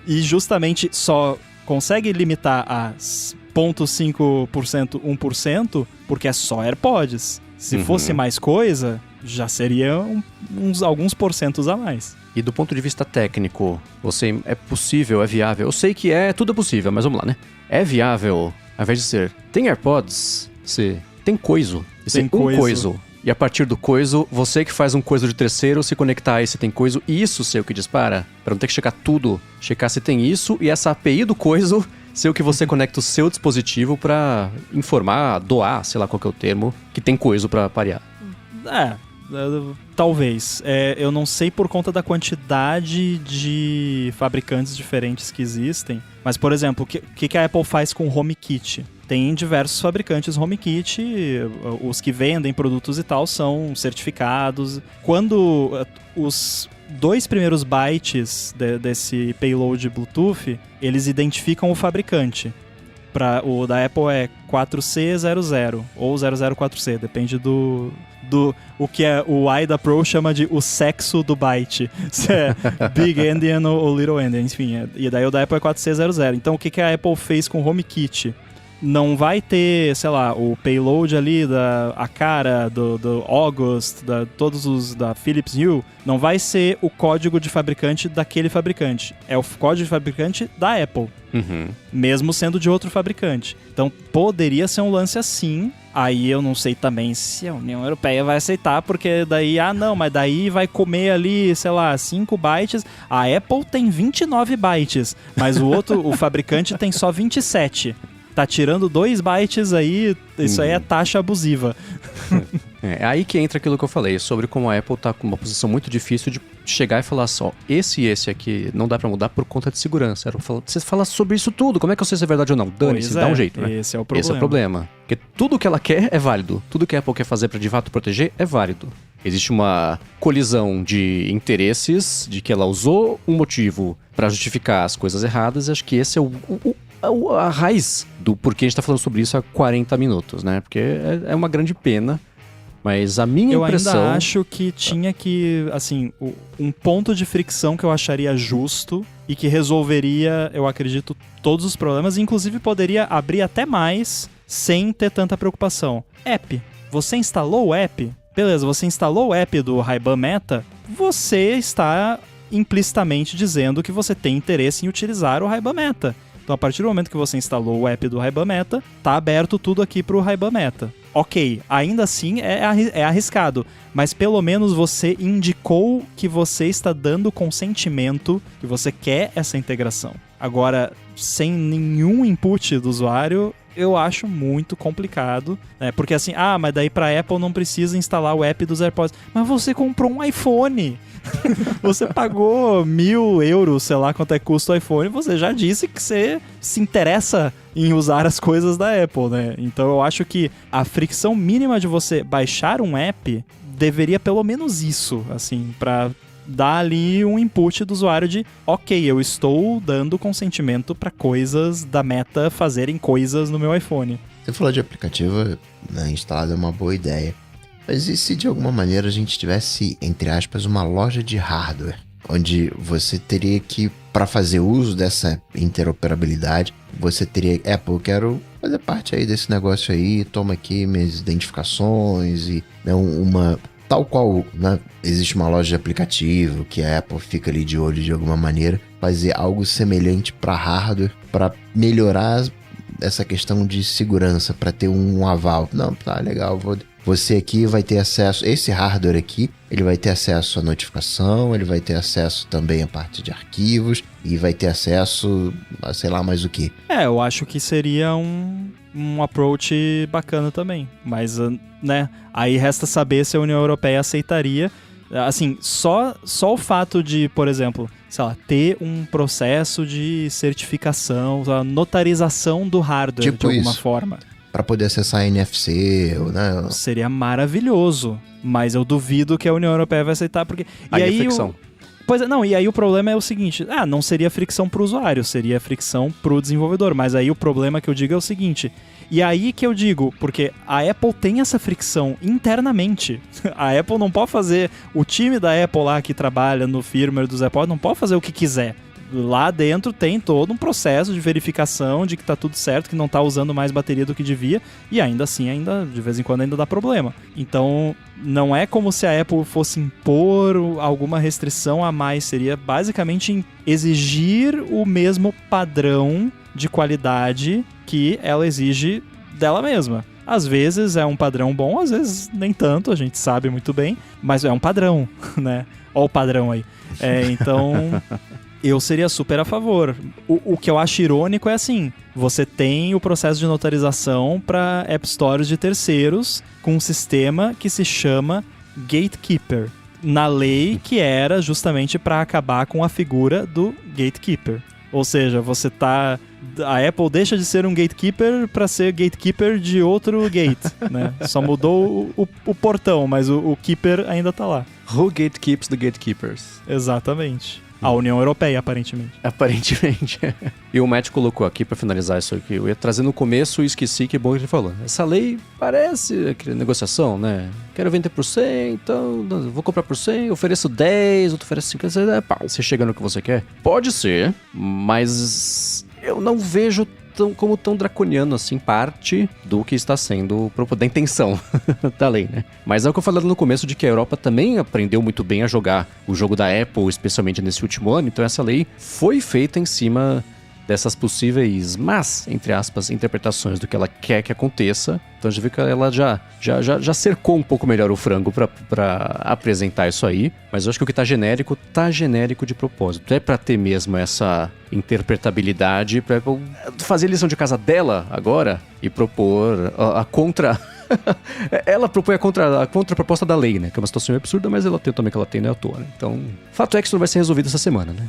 E justamente só consegue limitar a 0,5%, 1%, porque é só AirPods. Se fosse mais coisa, já seria alguns porcentos a mais. E do ponto de vista técnico, é possível, é viável? Eu sei que tudo é possível, mas vamos lá, né? É viável, ao invés de ser, tem AirPods? Você tem coiso. Tem um coiso. E a partir do coiso, você que faz um coiso de terceiro, se conectar a esse tem coiso, e isso ser o que dispara, para não ter que checar tudo, checar se tem isso, e essa API do coiso ser o que você conecta o seu dispositivo para informar, doar, sei lá qual que é o termo, que tem coiso para parear. Talvez. Eu não sei por conta da quantidade de fabricantes diferentes que existem, mas, por exemplo, o que a Apple faz com o HomeKit? Tem diversos fabricantes HomeKit, os que vendem produtos e tal são certificados. Quando os 2 primeiros bytes desse payload Bluetooth, eles identificam o fabricante. O da Apple é 4C00 ou 004C, depende do o que o AIDA Pro chama de o sexo do byte. Se é Big Endian ou Little Endian, enfim. E daí o da Apple é 4C00. Então o que a Apple fez com o HomeKit? não vai ter, sei lá, o payload ali, a cara do August, todos os da Philips Hue, não vai ser o código de fabricante daquele fabricante. É o código de fabricante da Apple. Mesmo sendo de outro fabricante. Então poderia ser um lance assim. Aí eu não sei também se a União Europeia vai aceitar, porque daí, mas daí vai comer ali, sei lá, 5 bytes. A Apple tem 29 bytes, mas o fabricante tem só 27. Tá tirando 2 bytes aí, isso aí é taxa abusiva. É aí que entra aquilo que eu falei, sobre como a Apple tá com uma posição muito difícil de chegar e falar só, esse e esse aqui não dá pra mudar por conta de segurança. Você fala sobre isso tudo, como é que eu sei se é verdade ou não? Dane-se, dá um jeito, né? Esse é o problema. Esse é o problema. Porque tudo que ela quer é válido. Tudo que a Apple quer fazer pra de fato proteger é válido. Existe uma colisão de interesses, de que ela usou um motivo pra justificar as coisas erradas, e acho que esse é a raiz do porquê a gente tá falando sobre isso há 40 minutos, né? Porque é uma grande pena. Mas a minha impressão... Eu ainda acho que tinha que, assim, um ponto de fricção que eu acharia justo e que resolveria, eu acredito, todos os problemas, e inclusive poderia abrir até mais sem ter tanta preocupação. App. Você instalou o app? Beleza, você instalou o app do Ray-Ban Meta, você está implicitamente dizendo que você tem interesse em utilizar o Ray-Ban Meta. Então, a partir do momento que você instalou o app do Ray-Ban Meta, tá aberto tudo aqui pro Ray-Ban Meta. Ok, ainda assim é arriscado, mas pelo menos você indicou que você está dando consentimento, que você quer essa integração. Agora, sem nenhum input do usuário, eu acho muito complicado, né? Porque assim, mas daí pra Apple não precisa instalar o app dos AirPods. Mas você comprou um iPhone! Você pagou 1.000 euros, sei lá quanto é que custa o iPhone, você já disse que você se interessa em usar as coisas da Apple, né? Então eu acho que a fricção mínima de você baixar um app deveria pelo menos isso, assim, pra dar ali um input do usuário de ok, eu estou dando consentimento para coisas da Meta fazerem coisas no meu iPhone. Você falou de aplicativo, né, instalado é uma boa ideia. Mas e se de alguma maneira a gente tivesse, entre aspas, uma loja de hardware, onde você teria que, para fazer uso dessa interoperabilidade, você teria, Apple, eu quero fazer parte aí desse negócio aí, toma aqui minhas identificações e, né, tal qual, né, existe uma loja de aplicativo que a Apple fica ali de olho de alguma maneira, fazer algo semelhante para hardware, para melhorar essa questão de segurança, para ter um aval. Não, tá legal, você aqui vai ter acesso, esse hardware aqui, ele vai ter acesso à notificação, ele vai ter acesso também à parte de arquivos e vai ter acesso a sei lá mais o que. Eu acho que seria um approach bacana também, mas, né, aí resta saber se a União Europeia aceitaria. Assim, só o fato de, por exemplo, sei lá, ter um processo de certificação, a notarização do hardware tipo de alguma isso. Forma. Para poder acessar a NFC, né? Seria maravilhoso, mas eu duvido que a União Europeia vai aceitar, porque... Aí é fricção. Pois é, não, e aí o problema é o seguinte, não seria fricção pro usuário, seria fricção pro desenvolvedor, mas aí o problema que eu digo é o seguinte, e aí que eu digo, porque a Apple tem essa fricção internamente, a Apple não pode fazer, o time da Apple lá que trabalha no firmware dos AirPods não pode fazer o que quiser. Lá dentro tem todo um processo de verificação de que tá tudo certo, que não tá usando mais bateria do que devia, e ainda assim, de vez em quando ainda dá problema. Então, não é como se a Apple fosse impor alguma restrição a mais, seria basicamente exigir o mesmo padrão de qualidade que ela exige dela mesma. Às vezes é um padrão bom, às vezes nem tanto, a gente sabe muito bem, mas é um padrão, né? Ó o padrão aí. Então... Eu seria super a favor. O que eu acho irônico é assim, você tem o processo de notarização para App Stores de terceiros com um sistema que se chama Gatekeeper, na lei que era justamente para acabar com a figura do Gatekeeper. Ou seja, a Apple deixa de ser um gatekeeper para ser gatekeeper de outro gate, né? Só mudou o portão, mas o keeper ainda tá lá. Who gatekeeps the gatekeepers? Exatamente. A União Europeia, aparentemente. Aparentemente. E o Matt colocou aqui, pra finalizar isso aqui, eu ia trazer no começo e esqueci, que bom que ele falou. Essa lei parece aquela negociação, né? Quero vender por 100, então vou comprar por 100, ofereço 10, outro oferece 50, pá, você chega no que você quer. Pode ser, mas eu não vejo como tão draconiano assim, parte do que está sendo da intenção da lei, né? Mas é o que eu falei no começo de que a Europa também aprendeu muito bem a jogar o jogo da Apple, especialmente nesse último ano, então essa lei foi feita em cima dessas possíveis mas, entre aspas, interpretações do que ela quer que aconteça. Então a gente vê que ela já cercou um pouco melhor o frango pra apresentar isso aí. Mas eu acho que o que tá genérico de propósito. É pra ter mesmo essa interpretabilidade, pra fazer a lição de casa dela agora e propor a contra... Ela propõe a contraproposta da lei, né? Que é uma situação absurda, mas ela tem também que ela tem, né? À toa, né? Então, fato é que isso não vai ser resolvido essa semana, né?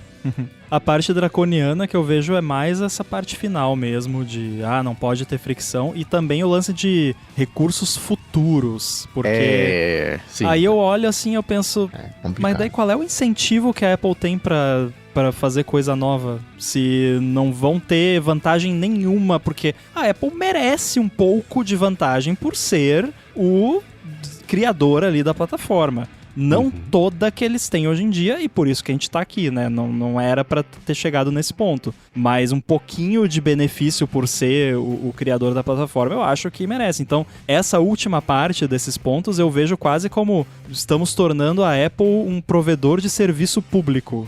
A parte draconiana que eu vejo é mais essa parte final mesmo, de não pode ter fricção, e também o lance de recursos futuros, porque sim. Aí eu olho assim, eu penso, mas daí qual é o incentivo que a Apple tem pra fazer coisa nova, se não vão ter vantagem nenhuma, porque a Apple merece um pouco de vantagem por ser o criador ali da plataforma. Não toda que eles têm hoje em dia, e por isso que a gente tá aqui, né? Não era pra ter chegado nesse ponto. Mas um pouquinho de benefício por ser o criador da plataforma, eu acho que merece. Então, essa última parte desses pontos eu vejo quase como estamos tornando a Apple um provedor de serviço público.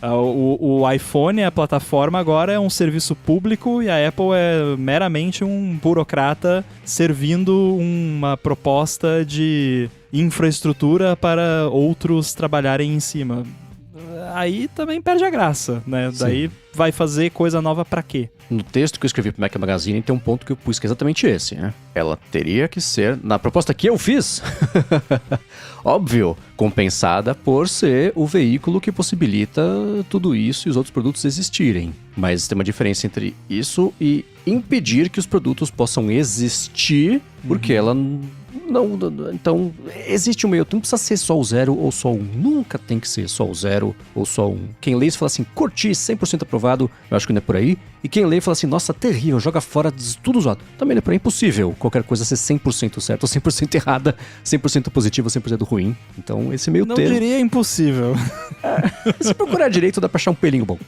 O iPhone, a plataforma agora é um serviço público e a Apple é meramente um burocrata servindo uma proposta de infraestrutura para outros trabalharem em cima. Aí também perde a graça, né? Sim. Daí vai fazer coisa nova pra quê? No texto que eu escrevi pro Mac Magazine tem um ponto que eu pus que é exatamente esse, né? Ela teria que ser, na proposta que eu fiz, óbvio, compensada por ser o veículo que possibilita tudo isso e os outros produtos existirem. Mas tem uma diferença entre isso e impedir que os produtos possam existir, porque ela... Então, existe um meio, não precisa ser só o 0 ou só o 1, nunca tem que ser só o 0 ou só o 1. Quem lê isso fala assim, curti, 100% aprovado, eu acho que não é por aí. E quem lê fala assim, nossa, terrível, joga fora, tudo zoado. Também não é por aí, impossível qualquer coisa ser 100% certa ou 100% errada, 100% positivo ou 100% ruim. Então, esse meio termo... Não diria impossível. Se procurar direito, dá pra achar um pelinho bom.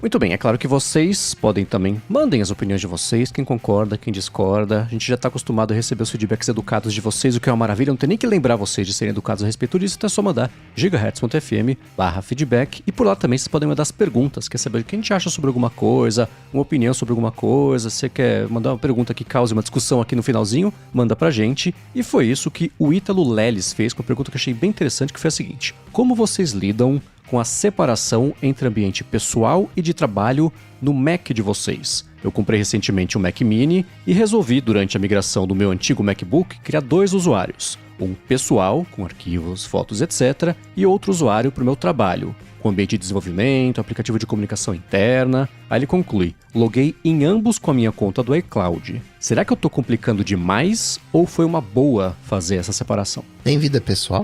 Muito bem, é claro que vocês podem também, mandem as opiniões de vocês, quem concorda, quem discorda. A gente já está acostumado a receber os feedbacks educados de vocês, o que é uma maravilha, não tem nem que lembrar vocês de serem educados a respeito disso, então é só mandar gigahertz.fm/feedback, e por lá também vocês podem mandar as perguntas, quer saber o que a gente acha sobre alguma coisa, uma opinião sobre alguma coisa, você quer mandar uma pergunta que cause uma discussão aqui no finalzinho, manda pra gente. E foi isso que o Ítalo Leles fez com uma pergunta que eu achei bem interessante, que foi a seguinte: como vocês lidam com a separação entre ambiente pessoal e de trabalho no Mac de vocês? Eu comprei recentemente um Mac Mini e resolvi, durante a migração do meu antigo MacBook, criar 2 usuários. Um pessoal, com arquivos, fotos, etc., e outro usuário para o meu trabalho, com ambiente de desenvolvimento, aplicativo de comunicação interna. Aí ele conclui: loguei em ambos com a minha conta do iCloud. Será que eu estou complicando demais ou foi uma boa fazer essa separação? Tem vida pessoal?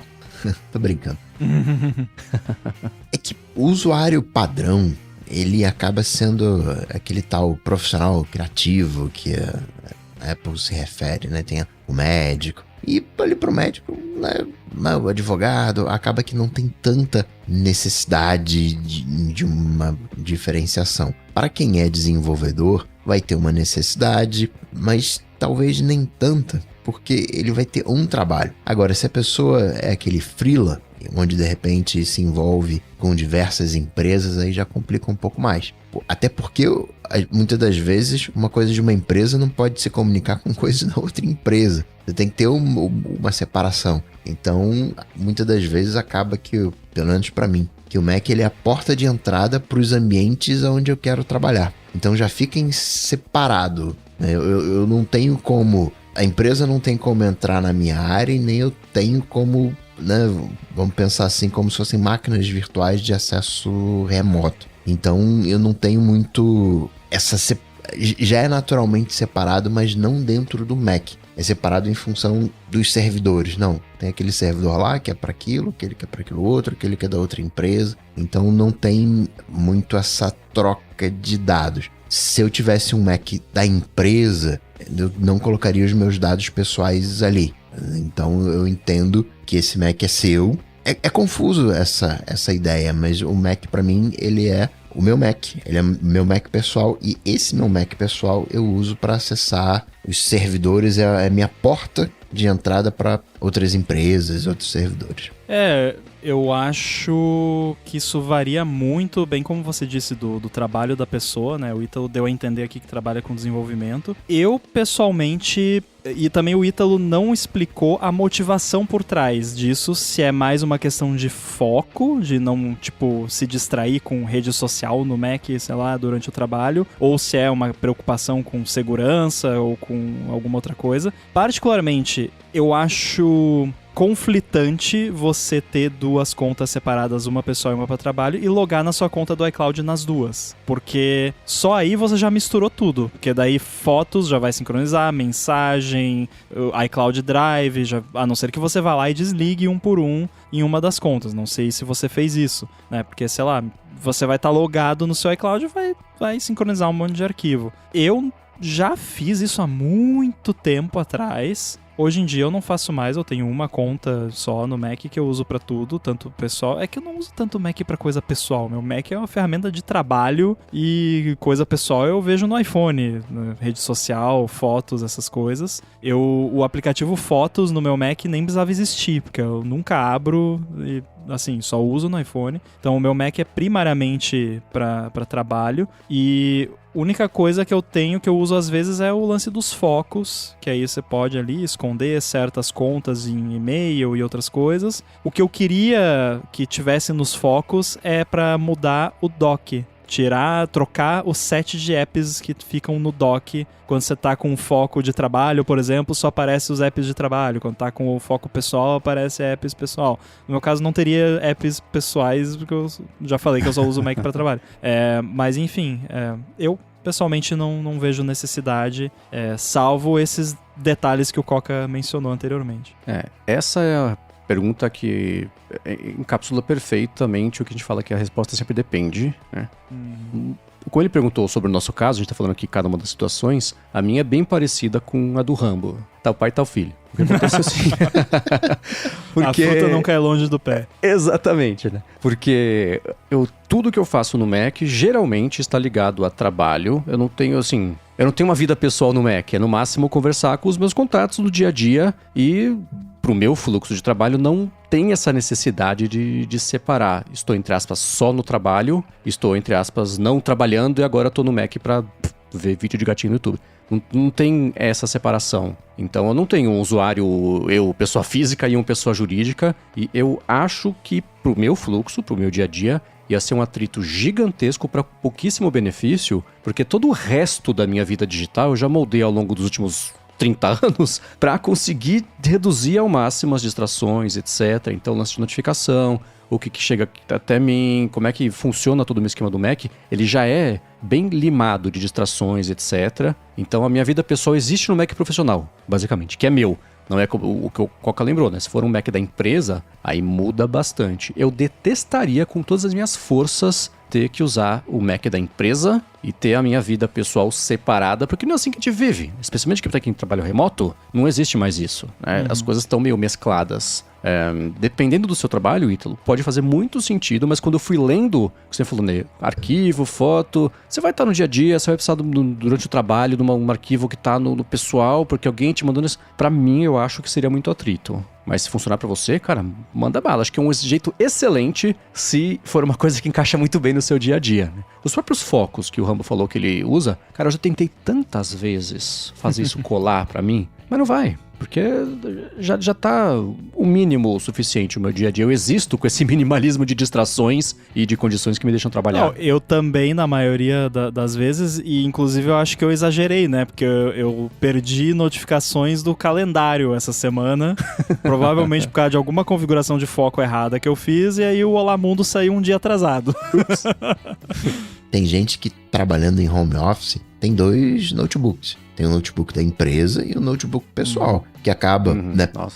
Tô brincando. É que o usuário padrão, ele acaba sendo aquele tal profissional criativo que a Apple se refere, né? Tem o médico. E ali pro médico, né, o advogado, acaba que não tem tanta necessidade de uma diferenciação. Para quem é desenvolvedor, vai ter uma necessidade, mas talvez nem tanta, porque ele vai ter um trabalho. Agora, se a pessoa é aquele freela, onde de repente se envolve com diversas empresas, aí já complica um pouco mais. Até porque, muitas das vezes, uma coisa de uma empresa não pode se comunicar com coisa da outra empresa. Você tem que ter uma separação. Então, muitas das vezes acaba que, pelo menos para mim, que o Mac ele é a porta de entrada para os ambientes onde eu quero trabalhar. Então já fica separado. Eu não tenho como... A empresa não tem como entrar na minha área e nem eu tenho como... Né, vamos pensar assim, como se fossem máquinas virtuais de acesso remoto. Então eu não tenho muito já é naturalmente separado, mas não dentro do Mac. É separado em função dos servidores. Não, tem aquele servidor lá que é para aquilo, aquele que é para aquilo outro, aquele que é da outra empresa. Então não tem muito essa troca de dados. Se eu tivesse um Mac da empresa, eu não colocaria os meus dados pessoais ali. Então eu entendo que esse Mac é seu. É confuso essa ideia, mas o Mac para mim ele é o meu Mac. Ele é meu Mac pessoal e esse meu Mac pessoal eu uso para acessar os servidores, é minha porta de entrada para outras empresas, outros servidores. Eu acho que isso varia muito, bem como você disse, do trabalho da pessoa, né? O Ítalo deu a entender aqui que trabalha com desenvolvimento. Eu, pessoalmente, e também o Ítalo não explicou a motivação por trás disso, se é mais uma questão de foco, de não, tipo, se distrair com rede social no Mac, sei lá, durante o trabalho, ou se é uma preocupação com segurança ou com alguma outra coisa. Particularmente, eu acho conflitante você ter duas contas separadas, uma pessoal e uma para trabalho, e logar na sua conta do iCloud nas duas. Porque só aí você já misturou tudo. Porque daí fotos já vai sincronizar, mensagem, iCloud Drive, a não ser que você vá lá e desligue um por um em uma das contas. Não sei se você fez isso, né? Porque, sei lá, você vai estar logado no seu iCloud e vai sincronizar um monte de arquivo. Eu já fiz isso há muito tempo atrás. Hoje em dia eu não faço mais, eu tenho uma conta só no Mac que eu uso pra tudo, tanto pessoal. É que eu não uso tanto Mac pra coisa pessoal. Meu Mac é uma ferramenta de trabalho e coisa pessoal eu vejo no iPhone, na rede social, fotos, essas coisas. O aplicativo Fotos no meu Mac nem precisava existir, porque eu nunca abro e, assim, só uso no iPhone. Então o meu Mac é primariamente pra trabalho e a única coisa que eu tenho, que eu uso às vezes, é o lance dos focos, que aí você pode ali esconder certas contas em e-mail e outras coisas. O que eu queria que tivesse nos focos é pra mudar o dock. Trocar o set de apps que ficam no dock. Quando você tá com o foco de trabalho, por exemplo, só aparece os apps de trabalho. Quando tá com o foco pessoal, aparece apps pessoal. No meu caso, não teria apps pessoais, porque eu já falei que eu só uso o Mac para trabalho. Mas, enfim, eu pessoalmente não vejo necessidade, salvo esses detalhes que o Coca mencionou anteriormente. Essa é a pergunta que encapsula perfeitamente o que a gente fala, que a resposta sempre depende, né? Quando ele perguntou sobre o nosso caso, a gente tá falando aqui cada uma das situações, a minha é bem parecida com a do Rambo. Tá o pai, tá o filho. O que acontece assim... Porque... A fruta não cai longe do pé. Exatamente, né? Porque tudo que eu faço no Mac geralmente está ligado a trabalho. Eu não tenho uma vida pessoal no Mac. É no máximo conversar com os meus contatos do dia a dia e... Pro meu fluxo de trabalho não tem essa necessidade de separar. Estou, entre aspas, só no trabalho, estou, entre aspas, não trabalhando e agora estou no Mac para ver vídeo de gatinho no YouTube. Não tem essa separação. Então eu não tenho um usuário, pessoa física e uma pessoa jurídica, e eu acho que pro meu fluxo, pro meu dia a dia, ia ser um atrito gigantesco para pouquíssimo benefício, porque todo o resto da minha vida digital eu já moldei ao longo dos últimos 30 anos para conseguir reduzir ao máximo as distrações, etc. Então, lance de notificação, o que chega até mim, como é que funciona todo o meu esquema do Mac, ele já é bem limado de distrações, etc. Então, a minha vida pessoal existe no Mac profissional, basicamente, que é meu. Não é o que o Coca lembrou, né? Se for um Mac da empresa, aí muda bastante. Eu detestaria com todas as minhas forças ter que usar o Mac da empresa e ter a minha vida pessoal separada, porque não é assim que a gente vive. Especialmente para quem trabalha remoto, não existe mais isso, né? As coisas estão meio mescladas. Dependendo do seu trabalho, Ítalo, pode fazer muito sentido, mas quando eu fui lendo, o que você falou, né? Arquivo, foto, você vai estar no dia a dia, você vai precisar durante o trabalho de um arquivo que está no pessoal, porque alguém te mandou isso. Pra mim, eu acho que seria muito atrito. Mas se funcionar pra você, cara, manda bala. Acho que é um jeito excelente se for uma coisa que encaixa muito bem no seu dia a dia, né? Os próprios focos que o Rambo falou que ele usa, cara, eu já tentei tantas vezes fazer isso colar pra mim, mas não vai. Porque já tá o mínimo suficiente o meu dia a dia. Eu existo com esse minimalismo de distrações e de condições que me deixam trabalhar. Não, eu também, na maioria das vezes, e inclusive eu acho que eu exagerei, né? Porque eu perdi notificações do calendário essa semana, provavelmente por causa de alguma configuração de foco errada que eu fiz, e aí o Olá Mundo saiu um dia atrasado. Tem gente que, trabalhando em home office, tem 2 notebooks. Tem o notebook da empresa e o notebook pessoal, que acaba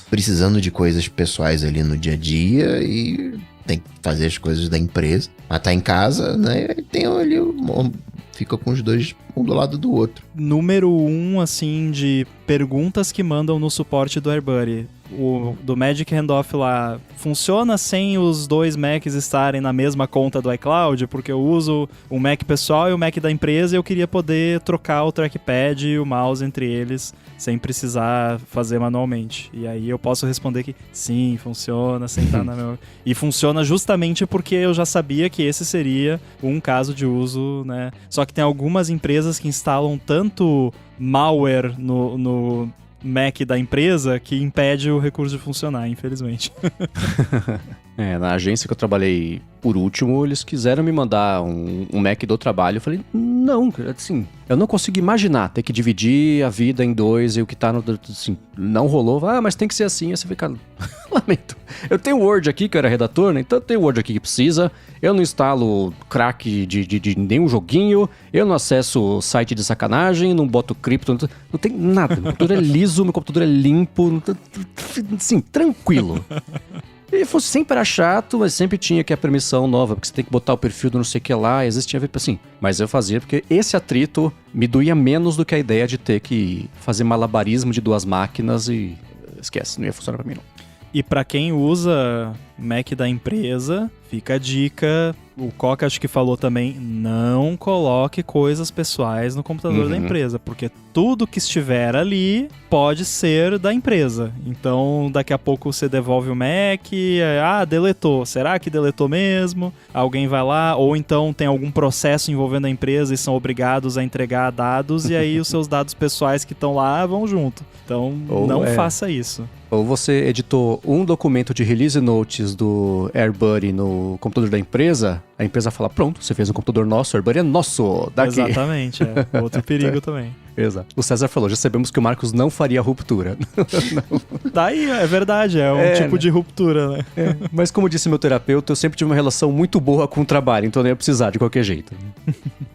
precisando de coisas pessoais ali no dia a dia e tem que fazer as coisas da empresa. Mas tá em casa, né? Tem ali, fica com os dois, um do lado do outro. Número 1, assim, de perguntas que mandam no suporte do AirBuddy. o do Magic Handoff lá funciona sem os dois Macs estarem na mesma conta do iCloud, porque eu uso o Mac pessoal e o Mac da empresa e eu queria poder trocar o trackpad e o mouse entre eles sem precisar fazer manualmente. E aí eu posso responder que sim, funciona sem estar na minha... E funciona justamente porque eu já sabia que esse seria um caso de uso, né? Só que tem algumas empresas que instalam tanto malware no Mac da empresa que impede o recurso de funcionar, infelizmente. Na agência que eu trabalhei por último, eles quiseram me mandar um Mac do trabalho. Eu falei, não, assim, eu não consigo imaginar ter que dividir a vida em dois e o que tá no... Assim, não rolou. Mas tem que ser assim. Aí você fica, lamento. Eu tenho o Word aqui, que eu era redator, né? Então eu tenho o Word aqui que precisa. Eu não instalo crack de nenhum joguinho. Eu não acesso site de sacanagem, não boto cripto. Não tem nada. Meu computador é liso, meu computador é limpo. Assim, tranquilo. E fosse sempre era chato, mas sempre tinha que a permissão nova, porque você tem que botar o perfil do não sei o que lá, e às vezes tinha a ver assim. Mas eu fazia porque esse atrito me doía menos do que a ideia de ter que fazer malabarismo de duas máquinas e esquece, não ia funcionar pra mim não. E pra quem usa Mac da empresa, fica a dica, o Coca acho que falou também, não coloque coisas pessoais no computador da empresa, porque tudo que estiver ali pode ser da empresa. Então, daqui a pouco você devolve o Mac, deletou. Será que deletou mesmo? Alguém vai lá, ou então tem algum processo envolvendo a empresa e são obrigados a entregar dados, e aí os seus dados pessoais que estão lá vão junto. Então, não faça isso. Ou você editou um documento de release notes do AirBuddy no computador da empresa, a empresa fala, pronto, você fez um computador nosso, o AirBuddy é nosso, daqui. Exatamente, outro perigo também. Exato. O César falou, já sabemos que o Marcos não faria ruptura. Daí, é verdade, é um tipo de ruptura, né? Mas como disse meu terapeuta, eu sempre tive uma relação muito boa com o trabalho, então eu não ia precisar de qualquer jeito.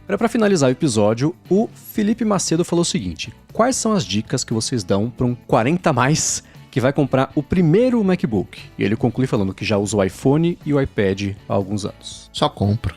Pra finalizar o episódio, o Felipe Macedo falou o seguinte, quais são as dicas que vocês dão para um 40 a mais que vai comprar o primeiro MacBook? E ele conclui falando que já usa o iPhone e o iPad há alguns anos. Só compra.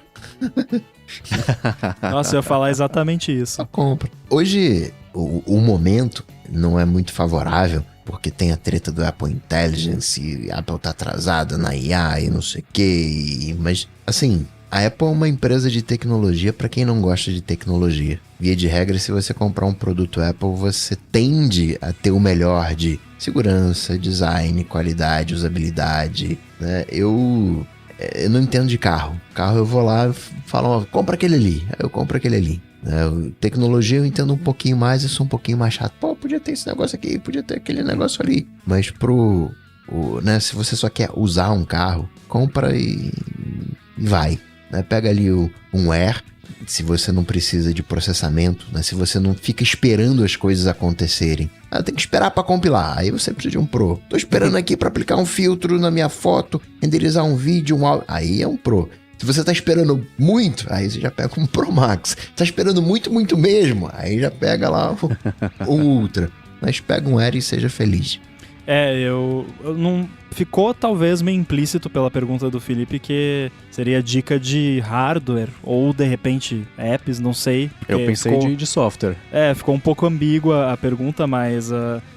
Nossa, eu ia falar exatamente isso. Só compra. Hoje, o momento não é muito favorável, porque tem a treta do Apple Intelligence, e a Apple tá atrasada na IA e não sei o quê. Mas, assim, a Apple é uma empresa de tecnologia para quem não gosta de tecnologia. Via de regra, se você comprar um produto Apple, você tende a ter o melhor de segurança, design, qualidade, usabilidade, né? Eu não entendo de carro. Carro eu vou lá e falo, compra aquele ali. Aí eu compro aquele ali. Tecnologia eu entendo um pouquinho mais e sou um pouquinho mais chato. Pô, podia ter esse negócio aqui, podia ter aquele negócio ali. Mas né, se você só quer usar um carro, compra e vai. Né? Pega ali um Air, se você não precisa de processamento, né? Se você não fica esperando as coisas acontecerem. Tem que esperar para compilar, aí você precisa de um Pro. Tô esperando aqui para aplicar um filtro na minha foto, renderizar um vídeo, um áudio, aí é um Pro. Se você tá esperando muito, aí você já pega um Pro Max. Tá esperando muito, muito mesmo, aí já pega lá o Ultra. Mas pega um Air e seja feliz. Eu não... Ficou talvez meio implícito pela pergunta do Felipe que seria dica de hardware ou de repente apps, não sei. Eu pensei de software. Ficou um pouco ambígua a pergunta, mas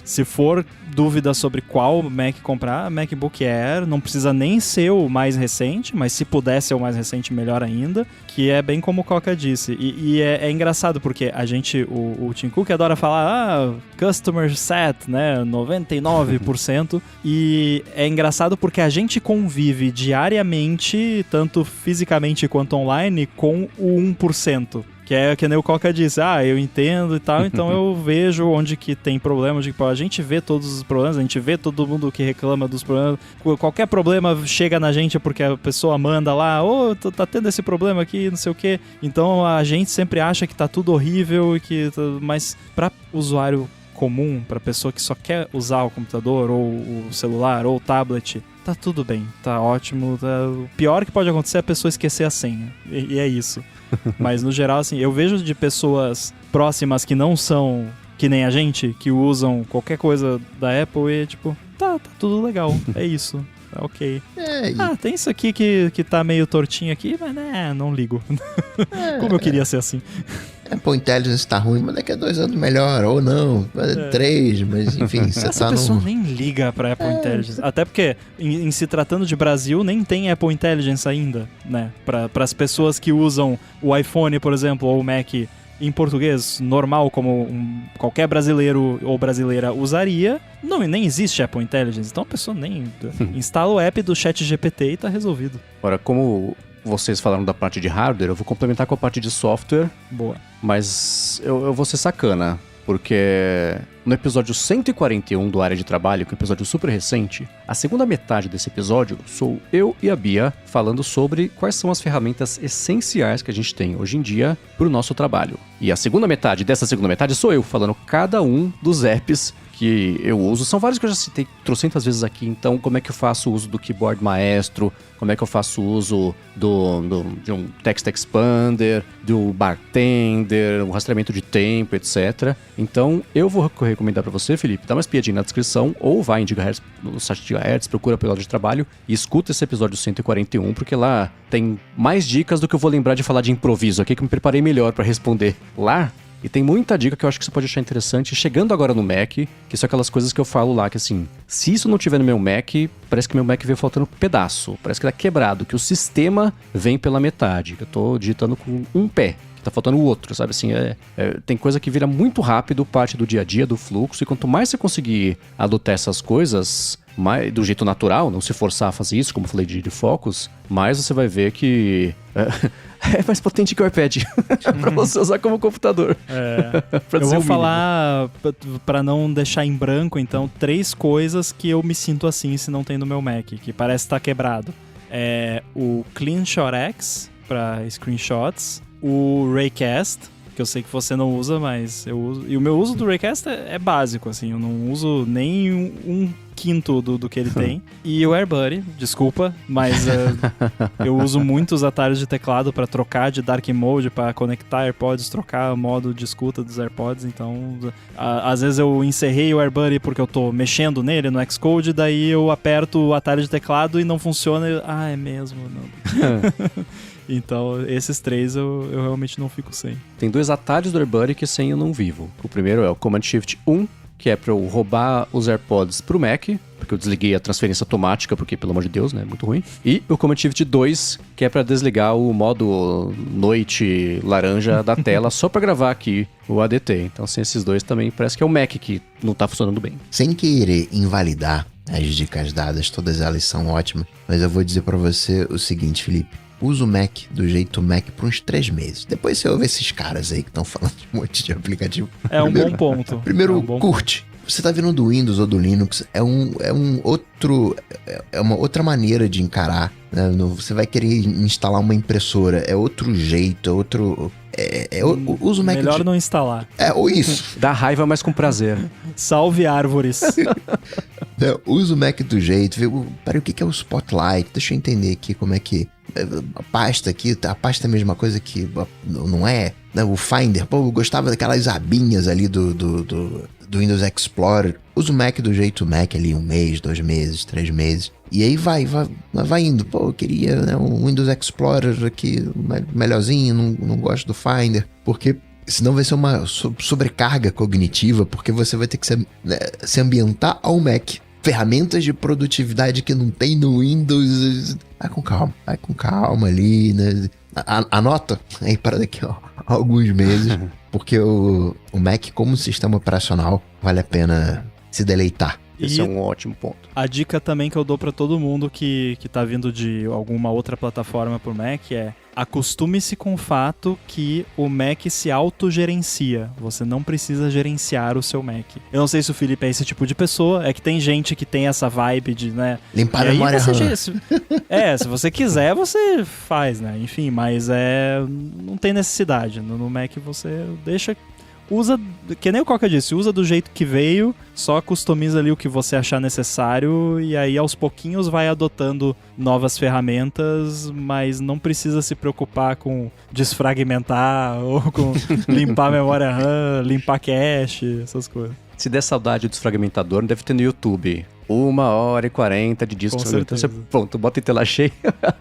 se for dúvida sobre qual Mac comprar, MacBook Air, não precisa nem ser o mais recente, mas se puder ser o mais recente, melhor ainda, que é bem como o Coca disse. E é engraçado porque a gente, o Tim Cook adora falar, customer set, né, 99%, e é engraçado porque a gente convive diariamente, tanto fisicamente quanto online, com o 1%. Que é que nem o Coca disse, eu entendo e tal, então eu vejo onde que tem problema, a gente vê todos os problemas, a gente vê todo mundo que reclama dos problemas, qualquer problema chega na gente porque a pessoa manda lá, tá tendo esse problema aqui, não sei o quê, então a gente sempre acha que tá tudo horrível, mas pra usuário comum, pra pessoa que só quer usar o computador, ou o celular, ou o tablet, tá tudo bem, tá ótimo, o pior que pode acontecer é a pessoa esquecer a senha, e é isso. Mas no geral, assim, eu vejo de pessoas próximas que não são que nem a gente, que usam qualquer coisa da Apple e tipo, tá tudo legal, é isso, tá ok. Tem isso aqui que tá meio tortinho aqui, mas né, não ligo. Como eu queria ser assim. Apple Intelligence tá ruim, mas daqui a 2 anos melhora, ou não, 3, mas enfim, você Essa tá pessoa num... nem liga pra Apple Intelligence. Até porque, em se tratando de Brasil, nem tem Apple Intelligence ainda, né? Para as pessoas que usam o iPhone, por exemplo, ou o Mac em português normal, como qualquer brasileiro ou brasileira usaria, nem existe Apple Intelligence. Então a pessoa nem instala o app do ChatGPT e tá resolvido. Agora, como vocês falaram da parte de hardware, eu vou complementar com a parte de software, Boa. mas eu vou ser sacana, porque no episódio 141 do Área de Trabalho, que é um episódio super recente, a segunda metade desse episódio sou eu e a Bia falando sobre quais são as ferramentas essenciais que a gente tem hoje em dia para o nosso trabalho. E a segunda metade dessa segunda metade sou eu falando cada um dos apps que eu uso. São vários que eu já citei trocentas vezes aqui, então como é que eu faço uso do Keyboard Maestro, como é que eu faço uso de um Text Expander, do Bartender, o rastreamento de tempo, etc. Então eu vou recomendar para você, Felipe, dá uma espiadinha na descrição ou vai em Gigahertz, no site de Gigahertz, procura pelo Área de Trabalho e escuta esse episódio 141, porque lá tem mais dicas do que eu vou lembrar de falar de improviso aqui, que eu me preparei melhor para responder lá. E tem muita dica que eu acho que você pode achar interessante. Chegando agora no Mac, que são aquelas coisas que eu falo lá, que assim, se isso não tiver no meu Mac, parece que meu Mac veio faltando um pedaço. Parece que tá quebrado, que o sistema vem pela metade. Que eu tô digitando com um pé, que tá faltando o outro, sabe? Assim, tem coisa que vira muito rápido, parte do dia a dia, do fluxo. E quanto mais você conseguir adotar essas coisas do jeito natural, não se forçar a fazer isso, como eu falei de focus, mais você vai ver que é mais potente que o iPad pra você usar como computador. Eu vou falar, pra não deixar em branco, então, 3 coisas que eu me sinto assim se não tem no meu Mac, que parece estar quebrado. É o CleanShot X pra screenshots, o Raycast, que eu sei que você não usa, mas eu uso. E o meu uso do Raycast é básico, assim, eu não uso nem um quinto do que ele tem. E o AirBuddy, desculpa, mas eu uso muitos atalhos de teclado para trocar de Dark Mode, para conectar AirPods, trocar modo de escuta dos AirPods, então às vezes eu encerrei o AirBuddy porque eu tô mexendo nele no Xcode, daí eu aperto o atalho de teclado e não funciona, é mesmo, não. Então, esses 3 eu realmente não fico sem. Tem 2 atalhos do AirBuddy que sem eu não vivo. O primeiro é o Command Shift 1, que é pra eu roubar os AirPods pro Mac, porque eu desliguei a transferência automática, porque, pelo amor de Deus, né, é muito ruim. E o Command Shift 2, que é pra desligar o modo noite laranja da tela, só pra gravar aqui o ADT. Então, sem esses 2 também, parece que é o Mac que não tá funcionando bem. Sem querer invalidar as dicas dadas, todas elas são ótimas, mas eu vou dizer pra você o seguinte, Felipe. Usa o Mac do jeito Mac por uns 3 meses. Depois você ouve esses caras aí que estão falando de um monte de aplicativo. Um bom ponto. Primeiro, curte. Você tá vindo do Windows ou do Linux, é uma outra maneira de encarar, né? Você vai querer instalar uma impressora, é outro jeito, é outro... usa o Mac melhor não instalar. Ou isso. Dá raiva, mas com prazer. Salve árvores. Usa o Mac do jeito, vê, peraí, o que é o Spotlight? Deixa eu entender aqui como é que... A pasta aqui, a pasta é a mesma coisa que não é, né? O Finder, eu gostava daquelas abinhas ali do Windows Explorer. Usa o Mac do jeito Mac ali, 1 mês, 2 meses, 3 meses. E aí vai indo. Eu queria, né, um Windows Explorer aqui melhorzinho, não gosto do Finder, porque senão vai ser uma sobrecarga cognitiva, porque você vai ter que se ambientar ao Mac. Ferramentas de produtividade que não tem no Windows. Vai com calma ali, né? Anota aí para daqui a alguns meses, porque o Mac como sistema operacional vale a pena se deleitar. Esse é um ótimo ponto. A dica também que eu dou pra todo mundo que tá vindo de alguma outra plataforma pro Mac é: acostume-se com o fato que o Mac se autogerencia. Você não precisa gerenciar o seu Mac. Eu não sei se o Felipe é esse tipo de pessoa, é que tem gente que tem essa vibe de, né... Limpar a memória RAM. Se você quiser, você faz, né? Enfim, mas não tem necessidade. No Mac você deixa... Usa, que nem o Coca disse, usa do jeito que veio, só customiza ali o que você achar necessário e aí aos pouquinhos vai adotando novas ferramentas, mas não precisa se preocupar com desfragmentar ou com limpar a memória RAM, limpar cache, essas coisas. Se der saudade do desfragmentador, deve ter no YouTube 1h40 de disco. Com Então você, certeza. pronto, bota em tela cheia,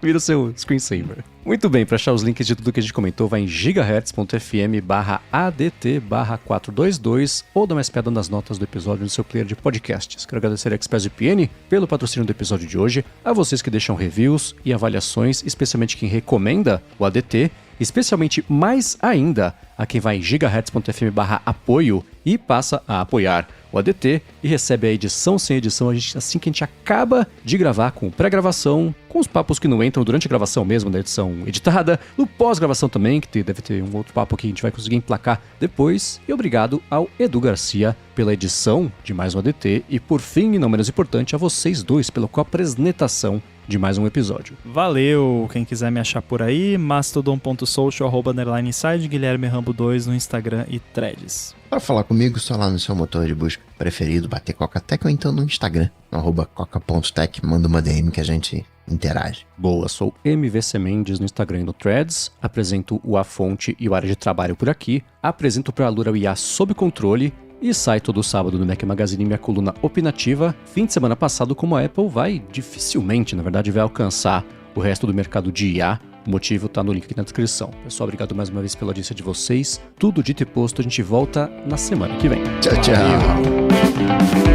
vira o seu screensaver. Muito bem, para achar os links de tudo que a gente comentou, vai em gigahertz.fm/ADT/422 ou dá uma espiada nas notas do episódio no seu player de podcasts. Quero agradecer a ExpressVPN pelo patrocínio do episódio de hoje, a vocês que deixam reviews e avaliações, especialmente quem recomenda o ADT, especialmente mais ainda a quem vai em gigahertz.fm/apoio e passa a apoiar o ADT e recebe a edição sem edição assim que a gente acaba de gravar, com pré-gravação, com os papos que não entram durante a gravação mesmo, da edição editada, no pós-gravação também, que deve ter um outro papo que a gente vai conseguir emplacar depois. E obrigado ao Edu Garcia pela edição de mais um ADT e, por fim, e não menos importante, a vocês dois pela apresentação de mais um episódio. Valeu! Quem quiser me achar por aí, mastodon.social, @_inside, Guilherme Rambo 2 no Instagram e Threads. Para falar comigo, só lá no seu motor de busca preferido, bater Coca-Tech, ou então no Instagram, no @coca.tech, manda uma DM que a gente interage. Boa, sou MVC Mendes no Instagram e no Threads, apresento o A Fonte e o Área de Trabalho por aqui, apresento para a Lura o IA Sob Controle e sai todo sábado no Mac Magazine minha coluna opinativa. Fim de semana passado, como a Apple dificilmente, na verdade, vai alcançar o resto do mercado de IA. O motivo tá no link aqui na descrição. Pessoal, obrigado mais uma vez pela audiência de vocês. Tudo dito e posto, a gente volta na semana que vem. Tchau, tchau. Valeu.